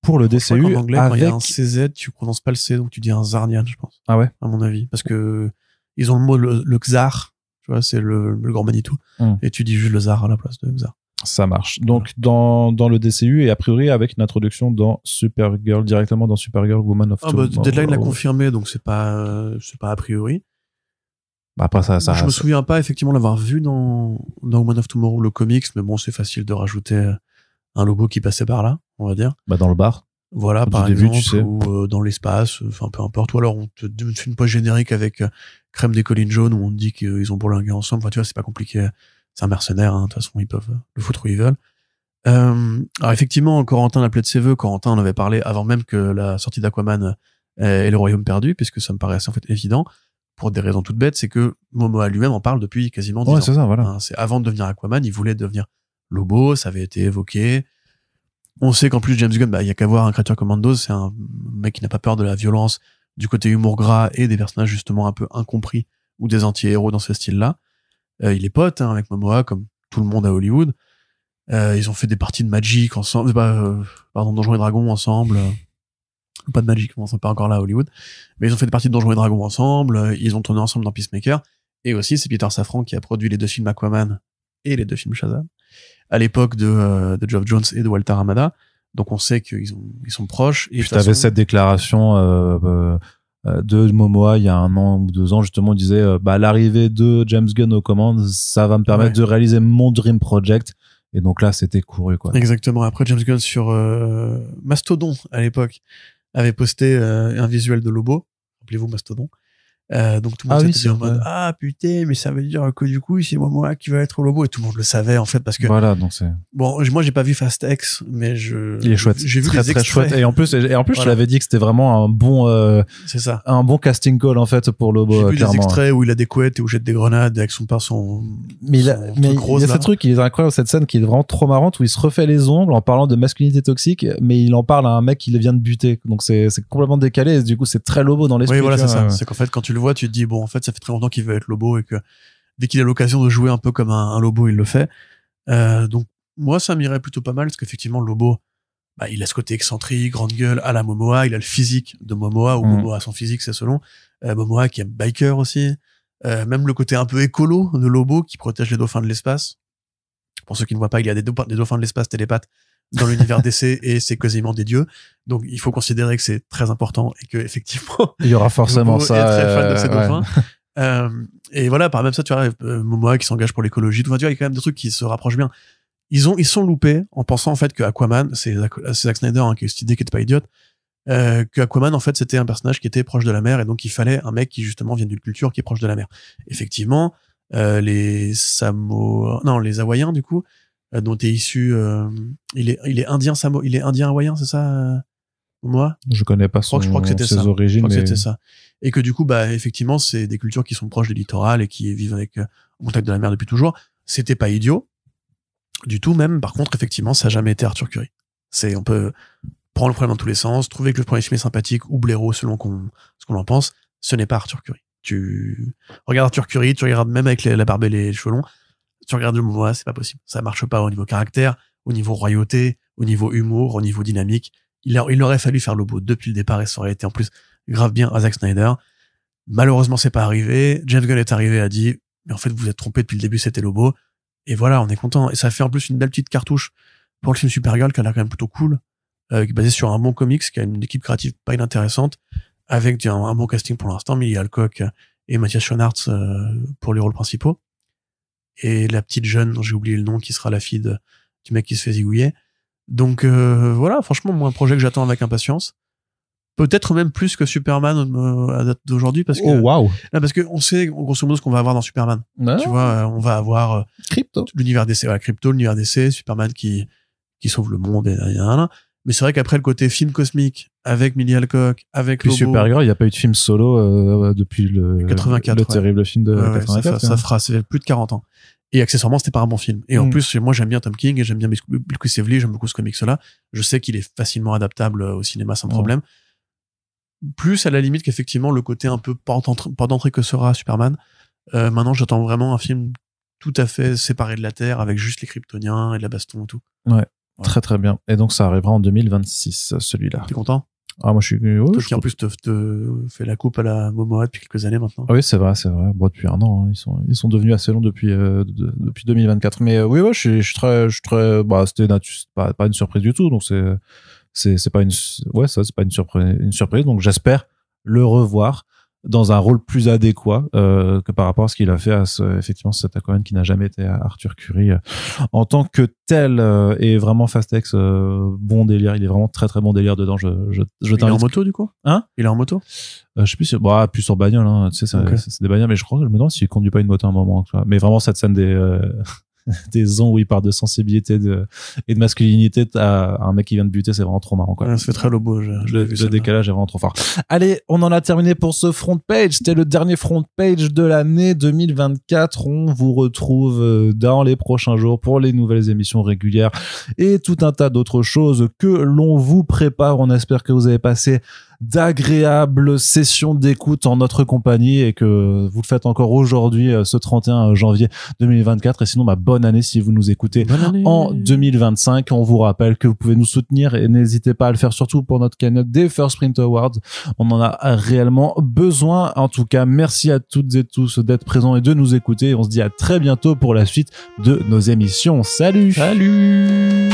Pour le Je crois DCU qu'en anglais, quand il y a avec un CZ, tu prononces pas le C, donc tu dis un Zarnian, je pense. ah ouais, À mon avis. Parce que ils ont le mot, le Xar. Tu vois, c'est le grand Manitou. Et tu dis juste le Zar à la place de Xar. ça marche. Donc dans le DCU et a priori avec une introduction dans Supergirl, directement dans Supergirl Woman of Tomorrow. Deadline l'a confirmé, donc c'est pas a priori. Après ça Je me souviens pas effectivement l'avoir vu dans Woman of Tomorrow, le comics, mais bon, c'est facile de rajouter un logo qui passait par là, on va dire. dans le bar. Voilà, Au par début, exemple, tu sais. ou dans l'espace, enfin peu importe. Ou alors on te fait une page générique avec Crème des collines jaunes où on te dit qu'ils ont bourlingué ensemble. Enfin, tu vois, c'est pas compliqué. C'est un mercenaire, hein. De toute façon, ils peuvent le foutre où ils veulent. Alors effectivement, Corentin l'appelait de ses vœux. Corentin en avait parlé avant même que la sortie d'Aquaman et le Royaume perdu, puisque ça me paraissait en fait évident, pour des raisons toutes bêtes, c'est que Momoa lui-même en parle depuis quasiment 10 ans. C'est ça, voilà. Hein, c'est avant de devenir Aquaman, il voulait devenir Lobo, ça avait été évoqué. On sait qu'en plus James Gunn, il y a qu'à voir un Creature Commandos, c'est un mec qui n'a pas peur de la violence, du côté humour gras et des personnages justement un peu incompris ou des anti-héros dans ce style-là. Il est pote avec Momoa, comme tout le monde à Hollywood. Ils ont fait des parties de Magic ensemble, Donjons et Dragons ensemble. Pas de Magic, on n'est pas encore là à Hollywood. Mais ils ont fait des parties de Donjons et Dragons ensemble. Ils ont tourné ensemble dans Peacemaker. Et aussi, c'est Peter Safran qui a produit les 2 films Aquaman et les 2 films Shazam à l'époque de Geoff Johns et de Walter Hamada. Donc on sait qu'ils sont proches. Et puis t'avais cette déclaration de Momoa il y a 1 an ou 2 ans, justement, on disait l'arrivée de James Gunn aux commandes, ça va me permettre de réaliser mon Dream Project. Et donc là, c'était couru, quoi. Exactement. Après, James Gunn sur Mastodon à l'époque avait posté un visuel de Lobo. Rappelez-vous Mastodon. Donc tout le monde s'était dit en mode putain, mais ça veut dire que du coup c'est Momoa qui va être Lobo, et tout le monde le savait en fait, parce que voilà, donc c'est bon, moi j'ai pas vu Fast X, mais il est chouette, j'ai vu très les très chouette, et en plus je l'avais dit que c'était vraiment un bon c'est ça, un bon casting call en fait pour Lobo. J'ai vu clairement. des extraits où il a des couettes et où il jette des grenades avec son père, mais il y a ce truc, il est incroyable, cette scène qui est vraiment trop marrante, où il se refait les ongles en parlant de masculinité toxique, mais il en parle à un mec qui vient de buter, donc c'est complètement décalé, et du coup c'est très Lobo dans l'esprit. Oui, voilà, c'est ça. C'est qu'en fait quand tu le vois, tu te dis bon, en fait ça fait très longtemps qu'il veut être Lobo, et que dès qu'il a l'occasion de jouer un peu comme un Lobo, il le fait. Donc moi ça m'irait plutôt pas mal, parce qu'effectivement Lobo, il a ce côté excentrique, grande gueule à la Momoa, il a le physique de Momoa, ou Momoa a son physique, c'est selon. Momoa qui est biker aussi, même le côté un peu écolo de Lobo qui protège les dauphins de l'espace. Pour ceux qui ne voient pas, il y a des dauphins de l'espace télépathes dans l'univers DC, et c'est quasiment des dieux. Donc il faut considérer que c'est très important, et que effectivement il y aura forcément Lobo ça. est très fan de ces dauphins. Et voilà, par même ça, tu vois, Momoa qui s'engage pour l'écologie, tu vois, il y a quand même des trucs qui se rapprochent bien. Ils sont loupés en pensant en fait que Aquaman, c'est Zack Snyder qui a eu cette idée qui était pas idiote, que Aquaman en fait c'était un personnage qui était proche de la mer, et donc il fallait un mec qui justement vient d'une culture qui est proche de la mer. Effectivement, les Hawaïens du coup, dont est issu, il est indien il est indien hawaïen, c'est ça, moi je connais pas ses origines, je crois que c'était ça. Et que du coup effectivement c'est des cultures qui sont proches des littorales et qui vivent avec au contact de la mer depuis toujours. C'était pas idiot du tout, même. Par contre, effectivement, ça a jamais été Arthur Curry. On peut prendre le problème dans tous les sens, trouver que le premier film est sympathique ou blaireau selon ce qu'on en pense. Ce n'est pas Arthur Curry. Tu regardes Arthur Curry, tu regardes même avec la barbe et les cheveux longs, tu regardes le Momoa, c'est pas possible. Ça marche pas au niveau caractère, au niveau royauté, au niveau humour, au niveau dynamique. Il aurait fallu faire Lobo depuis le départ, et ça aurait été en plus grave bien à Zack Snyder. Malheureusement, c'est pas arrivé. James Gunn est arrivé, a dit, mais en fait, vous êtes trompé depuis le début, c'était Lobo. Et voilà, on est content. Et ça fait en plus une belle petite cartouche pour le film Supergirl, qui a l'air quand même plutôt cool, qui est basé sur un bon comics, qui a une équipe créative pas inintéressante, avec un bon casting pour l'instant, Millie Alcock et Matthias Schoenaerts pour les rôles principaux. Et la petite jeune, dont j'ai oublié le nom, qui sera la fille du mec qui se fait zigouiller. Donc voilà, franchement, moi, un projet que j'attends avec impatience. Peut-être même plus que Superman à date d'aujourd'hui, parce que parce que on sait grosso modo ce qu'on va avoir dans Superman. Tu vois, on va avoir Crypto, l'univers DC, Crypto, l'univers DC, Superman qui sauve le monde, et mais c'est vrai qu'après le côté film cosmique avec Millie Alcock, avec puis Lobo, Supergirl, il n'y a pas eu de film solo depuis le 84, le terrible film de 84. ça fera plus de 40 ans. Et accessoirement, c'était pas un bon film. Et en plus, moi, j'aime bien Tom King et j'aime bien Bill Sibley, j'aime beaucoup ce comics-là. Je sais qu'il est facilement adaptable au cinéma sans problème. Plus à la limite qu'effectivement, le côté un peu porte d'entrée que sera Superman. Maintenant, j'attends vraiment un film tout à fait séparé de la Terre avec juste les Kryptoniens et de la baston et tout. Ouais. Très très bien. Et donc ça arrivera en 2026, celui-là. T'es content? Ah, moi je suis... Toi qui en plus te fait la coupe à la Momoa depuis quelques années maintenant. Oui, c'est vrai. Bon, depuis un an, hein. Ils sont devenus assez longs depuis 2024. Mais oui, ouais, je suis très... Bah, c'était pas une surprise du tout. Donc c'est pas c'est pas une surprise. Donc j'espère le revoir dans un rôle plus adéquat que par rapport à ce qu'il a fait à effectivement cet Aquaman qui n'a jamais été à Arthur Curry en tant que tel. Et vraiment Fastex, bon délire, il est vraiment très très bon délire dedans. Je il est en moto du coup? Hein? Il est en moto? Je sais plus plus sur bagnole, hein, tu sais, Okay. c'est des bagnoles, mais je crois que je me demande s'il conduit pas une moto à un moment, tu vois. Mais vraiment cette scène des ans où il parle de sensibilité et de masculinité à un mec qui vient de buter, c'est vraiment trop marrant, quoi. Ouais, ça fait très Lobo, le décalage est vraiment trop fort. Allez, on en a terminé pour ce front page. C'était le dernier front page de l'année 2024. On vous retrouve dans les prochains jours pour les nouvelles émissions régulières et tout un tas d'autres choses que l'on vous prépare. On espère que vous avez passé d'agréables sessions d'écoute en notre compagnie et que vous le faites encore aujourd'hui, ce 31 janvier 2024. Et sinon, bonne année si vous nous écoutez en 2025. On vous rappelle que vous pouvez nous soutenir et n'hésitez pas à le faire surtout pour notre cagnotte des First Print Awards. On en a réellement besoin. En tout cas, merci à toutes et tous d'être présents et de nous écouter. On se dit à très bientôt pour la suite de nos émissions. Salut! Salut!